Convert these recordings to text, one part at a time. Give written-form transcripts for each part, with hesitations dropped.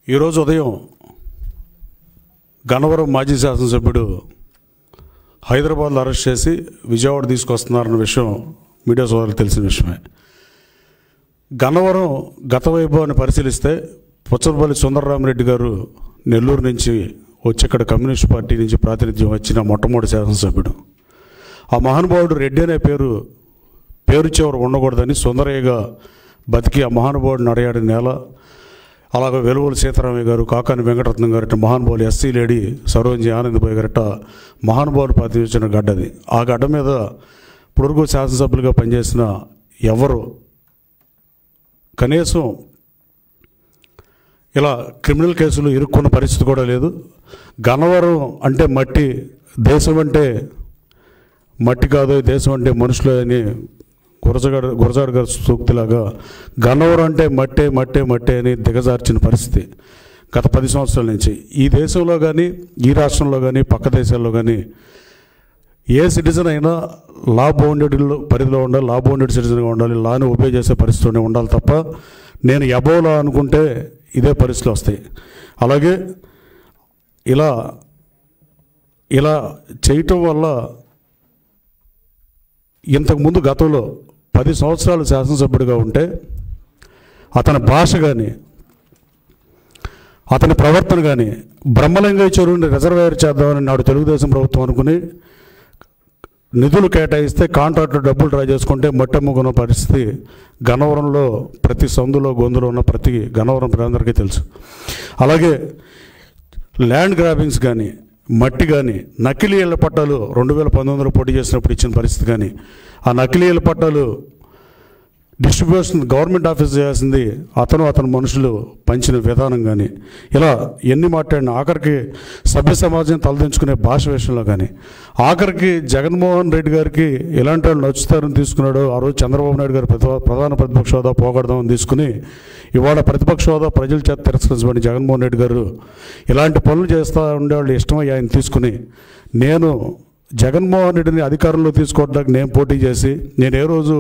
ఈరోజు ఉదయం గన్నవరం మాజీ శాసనసభ్యుడు హైదరాబాద్లో అరెస్ట్ చేసి విజయవాడ తీసుకొస్తున్నారన్న విషయం మీడియా సోదరులకు తెలిసిన విషయమే. గన్నవరం గత వైభవాన్ని పరిశీలిస్తే పుచ్చలపల్లి సుందరరామరెడ్డి గారు నెల్లూరు నుంచి వచ్చి ఇక్కడ కమ్యూనిస్ట్ పార్టీ నుంచి ప్రాతినిధ్యం వచ్చిన మొట్టమొదటి శాసనసభ్యుడు. ఆ మహానుభావుడు రెడ్డి అనే పేరు చివర ఉండకూడదని సుందరయ్యగా బతికి ఆ మహానుభావుడు నడయాడిన నేల. అలాగే వెలువల సీతారామయ్య గారు, కాకాని వెంకటరత్నం గారట మహానుభావులు, ఎస్సీ లేడీ సరోజి ఆనందబాయి గారట మహానుభావులు ప్రాతినిధ్యం గడ్డది. ఆ గడ్డ మీద పొడుగు శాసనసభ్యులుగా పనిచేసిన ఎవరు కనీసం ఇలా క్రిమినల్ కేసులు ఇరుక్కున్న పరిస్థితి కూడా లేదు. గన్నవరం అంటే మట్టి, దేశం అంటే మట్టి కాదు, దేశం అంటే మనుషులు అని గురజాడ గారి సూక్తిలాగా గన్నవరం అంటే మట్టే మట్టే మట్టే అని దిగజార్చిన పరిస్థితి గత 10 సంవత్సరాల నుంచి. ఈ దేశంలో కానీ, ఈ రాష్ట్రంలో కానీ, పక్క దేశాల్లో కానీ ఏ సిటిజన్ అయినా లా బౌండెడ్లో పరిధిలో ఉండాలి, లా బౌండెడ్ సిటిజన్గా ఉండాలి, లాని ఒబే చేసే పరిస్థితిలోనే ఉండాలి తప్ప నేను అబోలా అనుకుంటే ఇదే పరిస్థితులు వస్తాయి. అలాగే ఇలా చేయటం వల్ల ఇంతకుముందు గతంలో 10 సంవత్సరాలు శాసనసభ్యుడిగా ఉంటే అతని భాష కానీ, అతని ప్రవర్తన కానీ బ్రహ్మలింగయ్య చెరువుని రిజర్వాయర్ చేద్దామని నాడు తెలుగుదేశం ప్రభుత్వం అనుకుని నిధులు కేటాయిస్తే కాంట్రాక్టర్ డబ్బులు డ్రా చేసుకుంటే మట్టెమ్ముకున్న పరిస్థితి గన్నవరంలో ప్రతి సందులో గొంతులో ఉన్న ప్రతి గన్నవరం ప్రజలందరికీ తెలుసు. అలాగే ల్యాండ్ గ్రాబింగ్స్ కానీ, మట్టి కానీ, నకిలీ ఇళ్ల పట్టాలు 2019లో పోటీ చేసినప్పుడు ఇచ్చిన పరిస్థితి కానీ, ఆ నకిలీ ఇళ్ల పట్టాలు డిస్ట్రిబ్యూషన్ గవర్నమెంట్ ఆఫీస్ చేయాల్సింది అతను మనుషులు పంచిన విధానం కానీ, ఇలా ఎన్ని మాట్లాడినా ఆఖరికి సభ్య సమాజం తలదించుకునే భాష విషయంలో కానీ, ఆఖరికి జగన్మోహన్ రెడ్డి గారికి ఎలాంటి వాళ్ళు నచ్చుతారని తీసుకున్నాడో ఆ రోజు చంద్రబాబు నాయుడు గారు ప్రధాన ప్రతిపక్ష హోదా పోగొడదామని తీసుకుని ఇవాళ ప్రతిపక్ష హోదా ప్రజల చేత తిరస్కరించబడి జగన్మోహన్ రెడ్డి గారు ఇలాంటి పనులు చేస్తూ ఉండేవాళ్ళు ఇష్టమై ఆయన తీసుకుని నేను జగన్మోహన్ రెడ్డిని అధికారంలో తీసుకోవడానికి నేను పోటీ చేసి నేను ఏ రోజు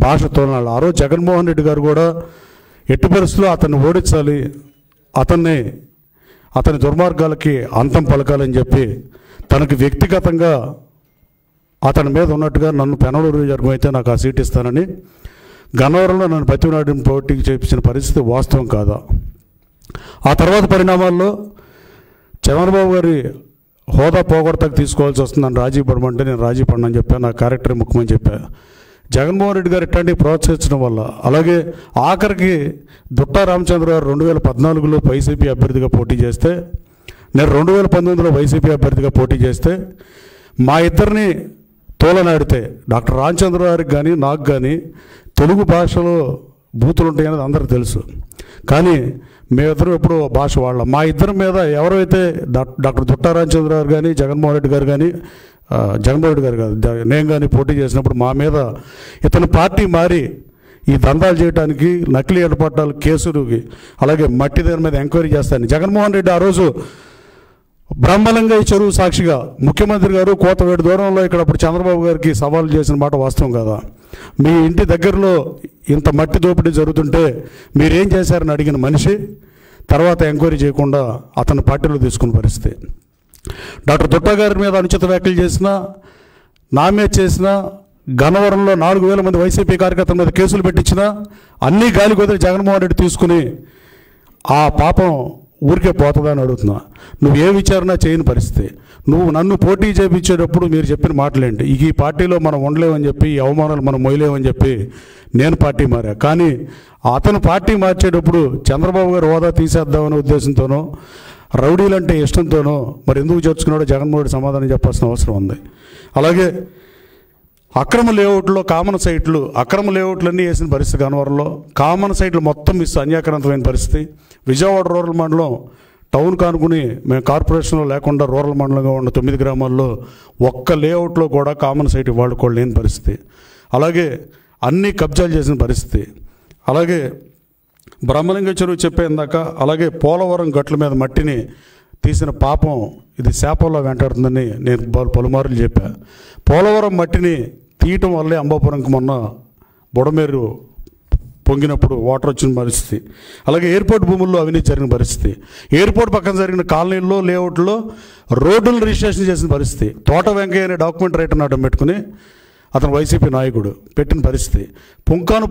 భాష తోనాలి. ఆ రోజు జగన్మోహన్ రెడ్డి గారు కూడా ఎట్టి పరిస్థితుల్లో అతన్ని ఓడించాలి, అతని దుర్మార్గాలకి అంతం పలకాలని చెప్పి తనకు వ్యక్తిగతంగా అతని మీద ఉన్నట్టుగా నన్ను పెనలూరు వర్గం అయితే నాకు ఆ సీట్ ఇస్తానని గన్నవరంలో నన్ను బతిమలాడిన పోటీకి చేయించిన పరిస్థితి వాస్తవం కాదా? ఆ తర్వాత పరిణామాల్లో చంద్రబాబు గారి హోదా పోగొడతాకు తీసుకోవాల్సి వస్తుందని రాజీ పడమంటే నేను రాజీ పడనని చెప్పాను, నా క్యారెక్టర్ ముఖ్యమని చెప్పాను. జగన్మోహన్ రెడ్డి గారు ఇట్లాంటివి ప్రోత్సహించడం వల్ల, అలాగే ఆఖరికి దుట్టా రామచంద్ర గారు 2014లో వైసీపీ అభ్యర్థిగా పోటీ చేస్తే, నేను 2019లో వైసీపీ అభ్యర్థిగా పోటీ చేస్తే మా ఇద్దరిని తోలనాడితే డాక్టర్ రామచంద్ర గారికి కానీ నాకు కానీ తెలుగు భాషలో బూతులు ఉంటాయనేది అందరికీ తెలుసు. కానీ మేమిద్దరం ఎప్పుడు భాష వాళ్ళం. మా ఇద్దరి మీద ఎవరైతే డాక్టర్ దుట్టా రామచంద్ర గారు కానీ, జగన్మోహన్ రెడ్డి గారు కానీ, జగన్మోహన్ రెడ్డి గారు కాదు నేను కానీ పోటీ చేసినప్పుడు మా మీద ఇతను పార్టీ మారి ఈ దందాలు చేయడానికి, నకిలీ ఏర్పాటాలు కేసులకి, అలాగే మట్టి దాని మీద ఎంక్వైరీ చేస్తాను జగన్మోహన్ రెడ్డి ఆ రోజు బ్రహ్మలింగయ్య చెరువు సాక్షిగా ముఖ్యమంత్రి గారు కోతవేడు దూరంలో ఇక్కడ అప్పుడు చంద్రబాబు గారికి సవాలు చేసిన మాట వాస్తవం కదా. మీ ఇంటి దగ్గరలో ఇంత మట్టి దోపిడీ జరుగుతుంటే మీరేం చేశారని అడిగిన మనిషి తర్వాత ఎంక్వైరీ చేయకుండా అతను పార్టీలో తీసుకున్న పరిస్థితి. డాక్టర్ దుట్టా గారి మీద అనుచిత వ్యాఖ్యలు చేసినా, నా మీద చేసినా, గన్నవరంలో 4000 మంది వైసీపీ కార్యకర్తల మీద కేసులు పెట్టించినా అన్నీ గాలి కొదిలి జగన్మోహన్ రెడ్డి తీసుకుని ఆ పాపం ఊరికే పోతుందని అడుగుతున్నా. నువ్వు ఏ విచారణ చేయని పరిస్థితి. నువ్వు నన్ను పోటీ చేయించేటప్పుడు మీరు చెప్పిన మాటలేంటి, ఈ పార్టీలో మనం ఉండలేమని చెప్పి, ఈ అవమానాలు మనం మొయ్యలేమని చెప్పి నేను పార్టీ మారా. కానీ అతను పార్టీ మార్చేటప్పుడు చంద్రబాబు గారు హోదా తీసేద్దామనే ఉద్దేశంతోనో, రౌడీలంటే ఇష్టంతోనో మరి ఎందుకు చేర్చుకున్నాడో జగన్మోహన్ రెడ్డి సమాధానం చెప్పాల్సిన అవసరం ఉంది. అలాగే అక్రమ లేఅవుట్లో అక్రమ లేఅవుట్లన్నీ వేసిన పరిస్థితి గన్నవరంలో. కామన్ సైట్లు మొత్తం అన్యాక్రాంతమైన పరిస్థితి. విజయవాడ రూరల్ మండలం టౌన్ కానుకుని మేము కార్పొరేషన్లో లేకుండా రూరల్ మండలంగా ఉన్న 9 గ్రామాల్లో ఒక్క లేఅవుట్లో కూడా కామన్ సైట్ వాడుకోవడం లేని పరిస్థితి. అలాగే అన్నీ కబ్జాలు చేసిన పరిస్థితి. అలాగే బ్రహ్మలింగ చెరువు చెప్పేందాక, అలాగే పోలవరం గట్ల మీద మట్టిని తీసిన పాపం ఇది శాపంలో వెంటాడుతుందని నేను పలుమార్లు చెప్పా. పోలవరం మట్టిని తీయటం వల్లే అంబాపురంకి మొన్న బుడమేరు పొంగినప్పుడు వాటర్ వచ్చిన పరిస్థితి. అలాగే ఎయిర్పోర్ట్ భూముల్లో అవినీతి జరిగిన పరిస్థితి. ఎయిర్పోర్ట్ పక్కన జరిగిన కాలనీల్లో లేఅవుట్లో రోడ్డులను రిజిస్ట్రేషన్ చేసిన పరిస్థితి. తోట వెంకయ్య అనే డాక్యుమెంట్ రైటర్ని అడ్డం పెట్టుకుని అతను వైసీపీ నాయకుడు పెట్టిన పరిస్థితి.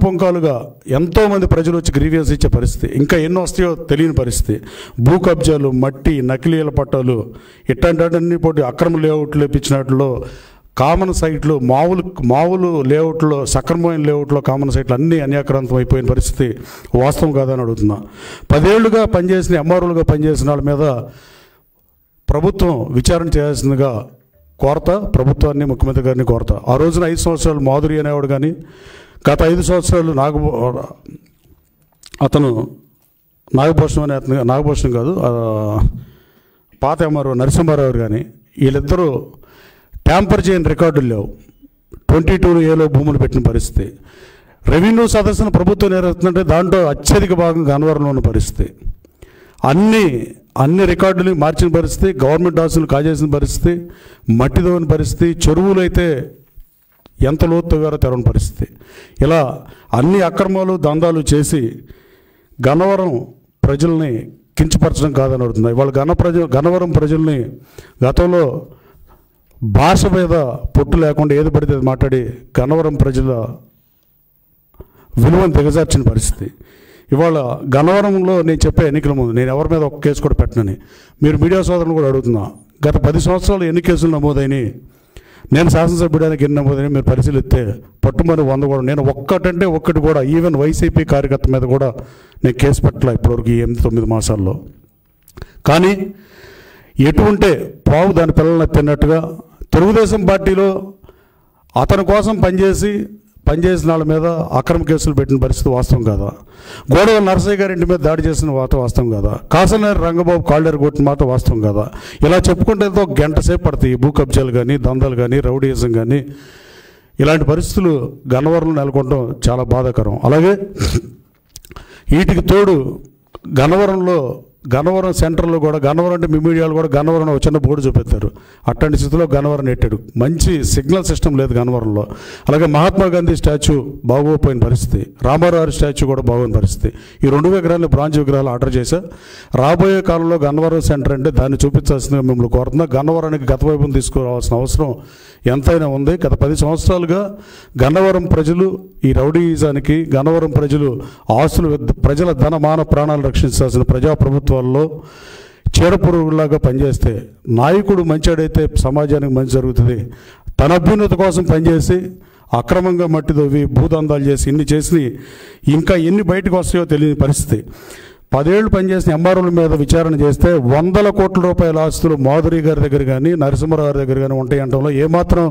పుంకాలుగా ఎంతోమంది ప్రజలు వచ్చి గ్రీవియన్స్ ఇచ్చే పరిస్థితి. ఇంకా ఎన్నో వస్తాయో తెలియని పరిస్థితి. భూ కబ్జాలు, మట్టి, నకిలీల పట్టాలు, ఇట్లాంటి పోటీ అక్రమ లేఅవుట్లు ఇప్పించినట్లో కామన్ సైట్లు, మామూలు లేఅవుట్లో, సక్రమమైన లేఅవుట్లో కామన్ సైట్లు అన్నీ అన్యాక్రాంతం అయిపోయిన పరిస్థితి వాస్తవం కాదని అడుగుతున్నా. 10 ఏళ్లుగా పనిచేసిన ఎంఆర్ఓలుగా పనిచేసిన వాళ్ళ మీద ప్రభుత్వం విచారణ చేయాల్సిందిగా కోరత, ప్రభుత్వాన్ని, ముఖ్యమంత్రి గారిని కోరత. ఆ రోజున 5 సంవత్సరాలు మాధురి అనేవాడు కానీ, గత 5 సంవత్సరాలు అతను నాగభూషణం కాదు, పాత ఎంఆర్ఓ నరసింహారావు కానీ, వీళ్ళిద్దరూ ట్యాంపర్ చేయని రికార్డులు లేవు. 22A భూములు పెట్టిన పరిస్థితి. రెవెన్యూ సదస్సును ప్రభుత్వం నిర్వహిస్తుందంటే దాంట్లో అత్యధిక భాగం గన్నవరంలో ఉన్న పరిస్థితి. అన్ని రికార్డులు మార్చిన పరిస్థితి, గవర్నమెంట్ ఆస్తులు కాజేసిన పరిస్థితి, మట్టి దోని పరిస్థితి, చెరువులు అయితే ఎంత లోతుగారో తెరవని పరిస్థితి. ఇలా అన్ని అక్రమాలు, దందాలు చేసి గన్నవరం ప్రజల్ని కించపరచడం కాదని అడుగుతుంది. వాళ్ళు గన్నవరం ప్రజల్ని గతంలో భాష మీద పొట్టు లేకుండా ఏది పడితే అది మాట్లాడి గన్నవరం ప్రజల విలువను దిగజార్చిన పరిస్థితి. ఇవాళ గన్నవరంలో నేను చెప్పే ఎన్నికల ముందు నేను ఎవరి మీద ఒక్క కేసు కూడా పెట్టనని మీరు మీడియా సోదరులను కూడా అడుగుతున్నా. గత 10 సంవత్సరాలు ఎన్ని కేసులు నమోదైనాయి, నేను శాసనసభ్యుడానికి ఎన్ని నమోదైనా మీరు పరిశీలిస్తే పట్టుమని 100 కూడా. నేను ఒక్కటి కూడా ఈవెన్ వైసీపీ కార్యకర్త మీద కూడా నేను కేసు పెట్టలే ఇప్పటివరకు ఈ 8-9 మాసాల్లో. కానీ ఎటువంటి పావు దాని పిల్లల్ని తిన్నట్టుగా తెలుగుదేశం పార్టీలో అతని కోసం పనిచేసిన వాళ్ళ మీద అక్రమ కేసులు పెట్టిన పరిస్థితి వాస్తవం కాదా? గోడవల నరసయ్య గారి ఇంటి మీద దాడి చేసిన వాస్తవం కాదా? కాసనేరు రంగబాబు కాళ్ళేరు కొట్టిన మాట వాస్తవం కాదా? ఇలా చెప్పుకుంటే ఎంతో గంట సేపు పడతాయి. భూ కబ్జాలు కానీ, దందాలు కానీ, రౌడీయిజం కానీ, ఇలాంటి పరిస్థితులు గన్నవరంలో నెలకొనడం చాలా బాధాకరం. అలాగే వీటికి తోడు గన్నవరం సెంటర్లో కూడా, గన్నవరం అంటే మీ మీడియాలో కూడా గన్నవరం ఒక చిన్న బోర్డు చూపెత్తారు. అట్లాంటి స్థితిలో గన్నవరం నెట్టాడు. మంచి సిగ్నల్ సిస్టమ్ లేదు గన్నవరంలో. అలాగే మహాత్మా గాంధీ స్టాచ్యూ బాగోపోయిన పరిస్థితి, రామారావు స్టాచ్యూ కూడా బాగోని పరిస్థితి. ఈ 2 విగ్రహాలు బ్రాంచ్ విగ్రహాలు ఆర్డర్ చేశా. రాబోయే కాలంలో గన్నవరం సెంటర్ అంటే దాన్ని చూపించాల్సిందిగా మిమ్మల్ని కోరుతున్నా. గన్నవరానికి గత వైపును తీసుకురావాల్సిన అవసరం ఎంతైనా ఉంది. గత 10 సంవత్సరాలుగా గన్నవరం ప్రజలు ఈ రౌడీయిజానికి, గన్నవరం ప్రజలు ఆస్తులు, ప్రజల ధన మాన ప్రాణాలు రక్షించాల్సిన ప్రజాప్రభుత్వాల్లో చీడపురుగులాగా పనిచేస్తే, నాయకుడు మంచాడైతే సమాజానికి మంచి జరుగుతుంది. తన అభ్యున్నతి కోసం పనిచేసి అక్రమంగా మట్టి తవ్వి భూదందాలు చేసి ఇన్ని చేసి ఇంకా ఎన్ని బయటకు వస్తాయో తెలియని పరిస్థితి. 10 ఏళ్ళు పనిచేసిన ఎంఆర్ఓల మీద విచారణ చేస్తే 100 కోట్ల రూపాయల ఆస్తులు మాధురి గారి దగ్గర కానీ, నరసింహారావు గారి దగ్గర కానీ ఉంటాయి అంటంలో ఏమాత్రం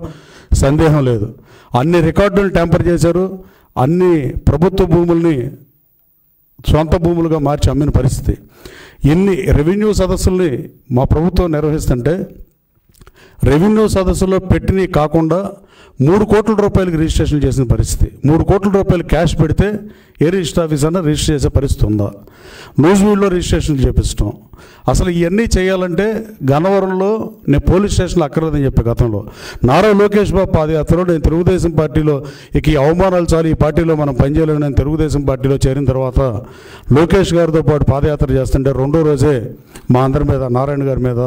సందేహం లేదు. అన్ని రికార్డులను ట్యాంపర్ చేశారు. అన్ని ప్రభుత్వ భూముల్ని సొంత భూములుగా మార్చి అమ్మిన పరిస్థితి. ఇన్ని రెవెన్యూ సదస్సుల్ని మా ప్రభుత్వం నిర్వహిస్తుంటే రెవెన్యూ సదస్సులో పెట్టినవి కాకుండా 3 కోట్ల రూపాయలకి రిజిస్ట్రేషన్ చేసిన పరిస్థితి. 3 కోట్ల రూపాయలు క్యాష్ పెడితే ఏ రిజిస్టర్ ఆఫీస్ అన్నా రిజిస్టర్ చేసే పరిస్థితి ఉందా? న్యూజివీడ్లో రిజిస్ట్రేషన్లు చేపించడం. అసలు ఇవన్నీ చేయాలంటే గన్నవరంలో నేను పోలీస్ స్టేషన్లో అక్కర్లేదని చెప్పే గతంలో నారా లోకేష్ బాబు పాదయాత్రలో నేను తెలుగుదేశం పార్టీలో ఇక ఈ అవమానాలు చాలు, ఈ పార్టీలో మనం పనిచేయలేము, నేను తెలుగుదేశం పార్టీలో చేరిన తర్వాత లోకేష్ గారితో పాటు పాదయాత్ర చేస్తుంటే 2వ రోజే మా అందరి మీద, నారాయణ గారి మీద,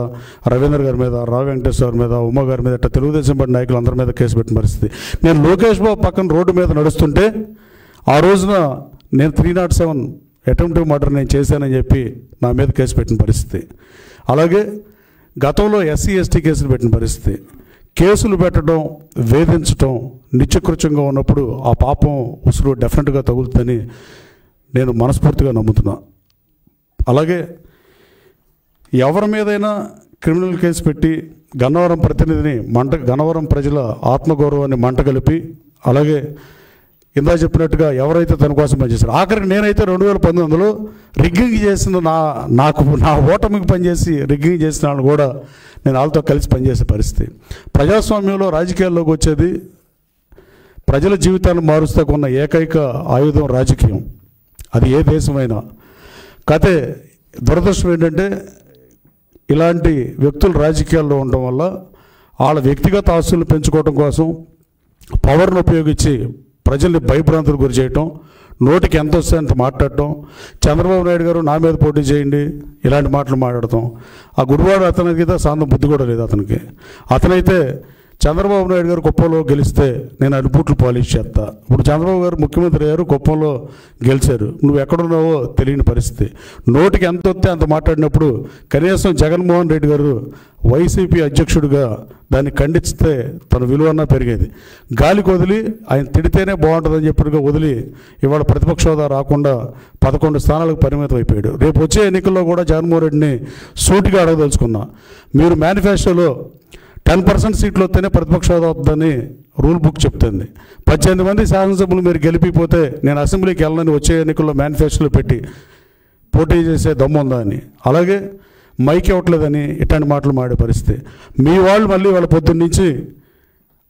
రవీంద్ర గారి మీద, రావు వెంకటేశ్వర గారి మీద, ఉమా గారి మీద, ఇట్లా తెలుగుదేశం పార్టీ నాయకులు అందరి మీద కేసు పెట్టిన పరిస్థితి. నేను లోకేష్ బాబు పక్కన రోడ్డు మీద నడుస్తుంటే ఆ రోజున నేను 307 అటెంప్టివ్ మర్డర్ నేను చేశానని చెప్పి నా మీద కేసు పెట్టిన పరిస్థితి. అలాగే గతంలో SC ST కేసులు పెట్టిన పరిస్థితి. కేసులు పెట్టడం, వేధించడం నిత్యకృత్యంగా ఉన్నప్పుడు ఆ పాపం ఉసురు డెఫినెట్గా తగులుతుందని నేను మనస్ఫూర్తిగా నమ్ముతున్నా. అలాగే ఎవరి మీదైనా క్రిమినల్ కేసు పెట్టి గన్నవరం ప్రతినిధిని గన్నవరం ప్రజల ఆత్మగౌరవాన్ని మంటగలిపి, అలాగే ఇందా చెప్పినట్టుగా ఎవరైతే తన కోసం పనిచేశారో, ఆఖరికి నేనైతే 2019లో రిగ్గింగ్ చేసిన నా ఓటమికి పనిచేసి రిగ్గింగ్ చేసిన వాళ్ళు కూడా నేను వాళ్ళతో కలిసి పనిచేసే పరిస్థితి. ప్రజాస్వామ్యంలో రాజకీయాల్లోకి వచ్చేది ప్రజల జీవితాన్ని మారుస్తాకున్న ఏకైక ఆయుధం రాజకీయం, అది ఏ దేశమైనా. కాతే దురదృష్టం ఏంటంటే ఇలాంటి వ్యక్తులు రాజకీయాల్లో ఉండడం వల్ల వాళ్ళ వ్యక్తిగత ఆస్తులను పెంచుకోవడం కోసం పవర్ను ఉపయోగించి ప్రజల్ని భయభ్రాంతులు గురి చేయటం, నోటికి ఎంత వస్తే అంత మాట్లాడటం, చంద్రబాబు నాయుడు గారు నా మీద పోటీ చేయండి ఇలాంటి మాటలు మాట్లాడతాం. ఆ గుడివాడు అతనికి సాంతం బుద్ధి కూడా లేదు అతనికి. అతనైతే చంద్రబాబు నాయుడు గారు కుప్పంలో గెలిస్తే నేను అడుపుట్లు పాలిష్ చేస్తా. ఇప్పుడు చంద్రబాబు గారు ముఖ్యమంత్రి అయ్యారు, కుప్పంలో గెలిచారు, నువ్వు ఎక్కడున్నావో తెలియని పరిస్థితి. నోటికి ఎంత వస్తే అంత మాట్లాడినప్పుడు కనీసం జగన్మోహన్ రెడ్డి గారు వైసీపీ అధ్యక్షుడిగా దాన్ని ఖండిస్తే తన విలువన్నా పెరిగేది. గాలికి వదిలి ఆయన తిడితేనే బాగుంటుందని చెప్పినగా వదిలి ఇవాళ ప్రతిపక్ష హోదా రాకుండా 11 స్థానాలకు పరిమితం అయిపోయాడు. రేపు వచ్చే ఎన్నికల్లో కూడా జగన్మోహన్ రెడ్డిని సూటిగా అడగదలుచుకున్నా. మీరు మేనిఫెస్టోలో 10% సీట్లు వస్తేనే ప్రతిపక్ష హోదా వద్దని రూల్ బుక్ చెప్తుంది. 18 మంది శాసనసభ్యులు మీరు గెలిపిపోతే నేను అసెంబ్లీకి వెళ్ళని వచ్చే ఎన్నికల్లో మేనిఫెస్టోలో పెట్టి పోటీ చేసే దమ్ము ఉందా అని, అలాగే మైక్ ఇవ్వట్లేదని ఇట్లాంటి మాటలు మాడే పరిస్థితి. మీ వాళ్ళు మళ్ళీ వాళ్ళ పొద్దున్న నుంచి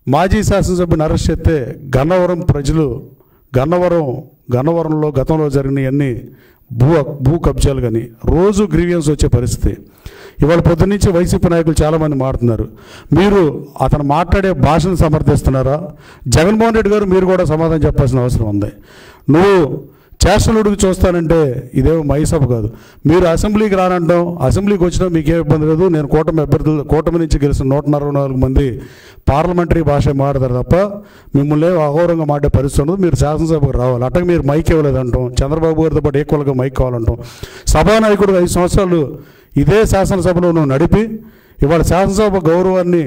మాజీ శాసనసభ్యుని అరెస్ట్ చేస్తే గన్నవరం ప్రజలు గన్నవరంలో గతంలో జరిగినవన్నీ భూ కబ్జాలు కానీ రోజు గ్రీవియన్స్ వచ్చే పరిస్థితి. ఇవాళ పొద్దున్నుంచి వైసీపీ నాయకులు చాలామంది మాట్లాడుతున్నారు. మీరు అతను మాట్లాడే భాషను సమర్థిస్తున్నారా? జగన్మోహన్ రెడ్డి గారు మీరు కూడా సమాధానం చెప్పాల్సిన అవసరం ఉంది. నువ్వు చేష్టలుడికి చూస్తానంటే ఇదేమో మహిసభ కాదు. మీరు అసెంబ్లీకి రానంటాం, అసెంబ్లీకి వచ్చినా మీకేం ఇబ్బంది లేదు. నేను కూటమి నుంచి గెలిచిన 164 మంది పార్లమెంటరీ భాష మాట్లాడతారు తప్ప మిమ్మల్ని అఘోరంగా మాట్లాడే పరిస్థితి ఉండదు. మీరు శాసనసభకు రావాలి. అట్టగా మీరు మైక్ ఇవ్వలేదంటాం, చంద్రబాబు గారితో పాటు ఈక్వల్గా మైక్ కావాలంటాం. సభానాయకుడు 5 సంవత్సరాలు ఇదే శాసనసభలో నువ్వు నడిపి ఇవాళ శాసనసభ గౌరవాన్ని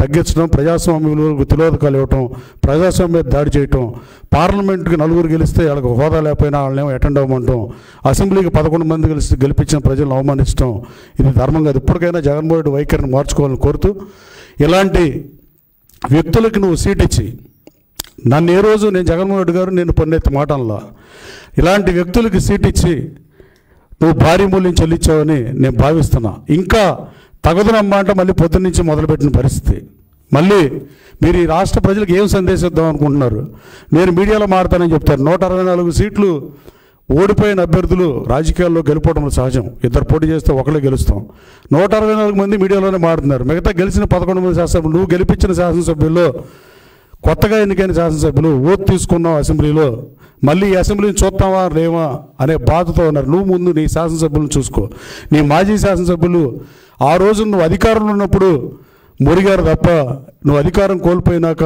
తగ్గించడం, ప్రజాస్వామ్య విలువలకు తిలోదకాలు ఇవ్వటం, ప్రజాస్వామ్య దాడి చేయటం, పార్లమెంట్కి 4 గెలిస్తే వాళ్ళకి హోదా లేకపోయినా వాళ్ళనేమో అటెండ్ అవ్వమంటాం, అసెంబ్లీకి 11 మంది గెలిపించిన ప్రజలను అవమానించడం ఇది ధర్మం కాదు. ఇప్పటికైనా జగన్మోహన్ రెడ్డి వైఖరిని మార్చుకోవాలని కోరుతూ, ఇలాంటి వ్యక్తులకి నువ్వు సీట్ ఇచ్చి నన్ను ఏ రోజు నేను జగన్మోహన్ రెడ్డి గారు నేను పొన్నెత్తి మాటల్లో ఇలాంటి వ్యక్తులకి సీట్ ఇచ్చి నువ్వు భారీ మూల్యం చెల్లించావని నేను భావిస్తున్నా. ఇంకా తగదునమ్మా అంటే మళ్ళీ పొద్దున్న నుంచి మొదలుపెట్టిన పరిస్థితి. మళ్ళీ మీరు ఈ రాష్ట్ర ప్రజలకు ఏం సందేశం ఇద్దాం అనుకుంటున్నారు? నేను మీడియాలో మాట్లాడతానని చెప్తారు. 164 సీట్లు ఓడిపోయిన అభ్యర్థులు రాజకీయాల్లో గెలుపోవడం సహజం. 2 పోటీ చేస్తే ఒకళ్ళే గెలుస్తాం. 164 మంది మీడియాలోనే మాట్లాడుతున్నారు. మిగతా గెలిచిన 11 మంది శాసనసభ్యులు, నువ్వు గెలిపించిన శాసనసభ్యుల్లో కొత్తగా ఎన్నికైన శాసనసభ్యులు ఓటు తీసుకున్నావు అసెంబ్లీలో, మళ్ళీ ఈ అసెంబ్లీని చూస్తావా లేవా అనే బాధతో ఉన్నారు. నువ్వు ముందు నీ శాసనసభ్యులను చూసుకో. నీ మాజీ శాసనసభ్యులు ఆ రోజు నువ్వు అధికారంలో ఉన్నప్పుడు మురిగారు తప్ప నువ్వు అధికారం కోల్పోయినాక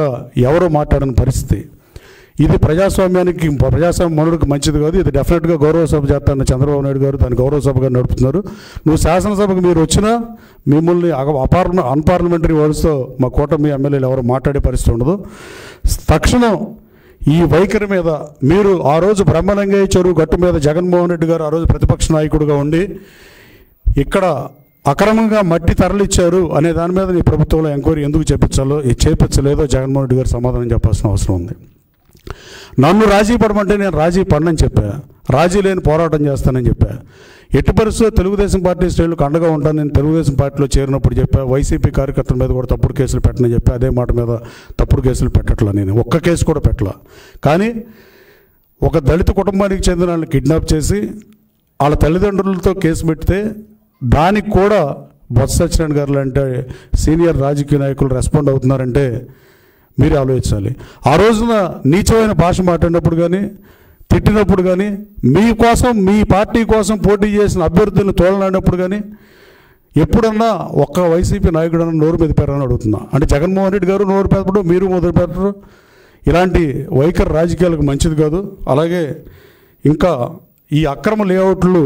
ఎవరో మాట్లాడని పరిస్థితి. ఇది ప్రజాస్వామ్య మనుడికి మంచిది కాదు. ఇది డెఫినెట్గా గౌరవ సభ చేస్తానని చంద్రబాబు నాయుడు గారు దాన్ని గౌరవ సభగా నడుపుతున్నారు. నువ్వు శాసనసభకు మీరు వచ్చినా మిమ్మల్ని అన్పార్లమెంటరీ వర్డ్స్తో మా కూటమి ఎమ్మెల్యేలు ఎవరు మాట్లాడే పరిస్థితి ఉండదు. తక్షణం ఈ వైఖరి మీద మీరు ఆ రోజు బ్రహ్మలింగయ్య చెరువు గట్టు మీద జగన్మోహన్ రెడ్డి గారు ఆ రోజు ప్రతిపక్ష నాయకుడిగా ఉండి ఇక్కడ అక్రమంగా మట్టి తరలిచ్చారు అనే దాని మీద నీ ప్రభుత్వంలో ఎంక్వైరీ ఎందుకు చేపించలేదో జగన్మోహన్ రెడ్డి గారు సమాధానం చెప్పాల్సిన అవసరం ఉంది. నన్ను రాజీ పడమంటే నేను రాజీ పడనని చెప్పా, రాజీ లేని పోరాటం చేస్తానని చెప్పా. ఎట్టి పరిస్థితుల్లో తెలుగుదేశం పార్టీ శ్రేణులకు అండగా ఉంటాను. నేను తెలుగుదేశం పార్టీలో చేరినప్పుడు చెప్పా, వైసీపీ కార్యకర్తల మీద కూడా తప్పుడు కేసులు పెట్టనని చెప్పా. అదే మాట మీద తప్పుడు కేసులు పెట్టట్లా, నేను ఒక్క కేసు కూడా పెట్టలా. కానీ ఒక దళిత కుటుంబానికి చెందిన వాళ్ళని కిడ్నాప్ చేసి వాళ్ళ తల్లిదండ్రులతో కేసు పెడితే దానికి కూడా బొత్స సత్యనారాయణ గారు లాంటి సీనియర్ రాజకీయ నాయకులు రెస్పాండ్ అవుతున్నారంటే మీరు ఆలోచించాలి. ఆ రోజున నీచమైన భాష మాట్లాడినప్పుడు కానీ తిట్టినప్పుడు కానీ మీకోసం మీ పార్టీ కోసం పోటీ చేసిన అభ్యర్థులను తోలనాడినప్పుడు కానీ ఎప్పుడన్నా ఒక్క వైసీపీ నాయకుడు అన్న నోరు మెదిపారని అడుగుతున్నా. అంటే జగన్మోహన్ రెడ్డి గారు నోరు పెడతాడు, మీరు మొదలు పెడతారు. ఇలాంటి వైఖరి రాజకీయాలకు మంచిది కాదు. అలాగే ఇంకా ఈ అక్రమ లేఅవుట్లు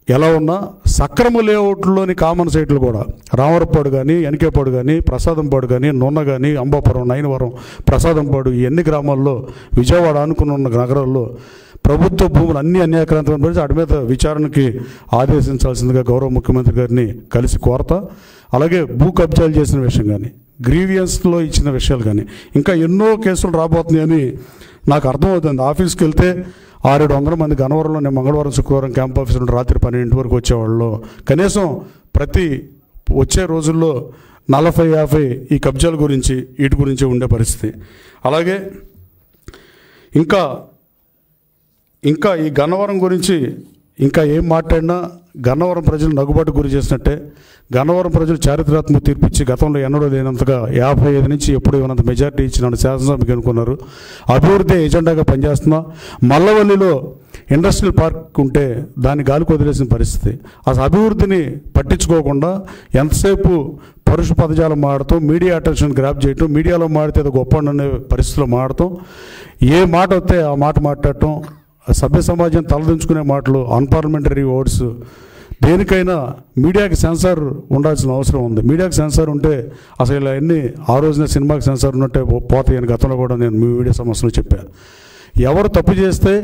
ఎలా ఉన్నా సక్రమ లేఅవుట్లోని కామన్ సైట్లు కూడా రామవరపాడు కానీ ఎన్కేపాడు కానీ ప్రసాదంపాడు కానీ నున్న కానీ అంబాపురం నైనవరం ప్రసాదంపాడు ఈ ఎన్ని గ్రామాల్లో విజయవాడ అనుకుని ఉన్న నగరాల్లో ప్రభుత్వ భూములు అన్ని అన్యాక్రాంతం పరిచి వాటి మీద విచారణకి ఆదేశించాల్సిందిగా గౌరవ ముఖ్యమంత్రి గారిని కలిసి కోరతా. అలాగే భూ కబ్జాలు చేసిన విషయం కానీ గ్రీవియన్స్లో ఇచ్చిన విషయాలు కానీ ఇంకా ఎన్నో కేసులు రాబోతున్నాయని నాకు అర్థమవుతుంది. ఆఫీస్కి వెళ్తే 600-700 మంది గన్నవరంలో నేను మంగళవారం శుక్రవారం క్యాంప్ ఆఫీస్ నుండి రాత్రి 12 వరకు వచ్చేవాళ్ళు. కనీసం ప్రతి వచ్చే రోజుల్లో 40-50 ఈ కబ్జాల గురించి వీటి గురించి ఉండే పరిస్థితి. అలాగే ఇంకా ఈ గన్నవరం గురించి ఇంకా ఏం మాట్లాడినా గన్నవరం ప్రజలు నగుబాటు గురి చేసినట్టే. గన్నవరం ప్రజలు చారిత్రాత్మక తీర్పిచ్చి గతంలో ఎన్నడూ లేనంతగా 55 నుంచి ఎప్పుడు ఇవ్వనంత మెజార్టీ ఇచ్చి నన్ను శాసనసభకి అనుకున్నారు. అభివృద్ధి ఎజెండాగా పనిచేస్తున్నా. మల్లవల్లిలో ఇండస్ట్రియల్ పార్క్ ఉంటే దాన్ని గాలికి వదిలేసిన పరిస్థితి. అసలు అభివృద్ధిని పట్టించుకోకుండా ఎంతసేపు పరుష పదజాలం మాడతాం, మీడియా అటెన్షన్ గ్రాప్ చేయటం, మీడియాలో మాడితే అది గొప్ప అనే పరిస్థితిలో మాడతాం, ఏ మాట వస్తే ఆ మాట మాట్లాడటం, సభ్య సమాజం తలదించుకునే మాటలు, అన్పార్లమెంటరీ వర్డ్స్. దేనికైనా మీడియాకి సెన్సార్ ఉండాల్సిన అవసరం ఉంది. మీడియాకి సెన్సార్ ఉంటే అసలు ఇలా ఎన్ని ఆ రోజున సినిమాకి సెన్సార్ ఉన్నట్టే పోతాయని గతంలో కూడా నేను మీ మీడియా సమస్యలో చెప్పాను. ఎవరు తప్పు చేస్తే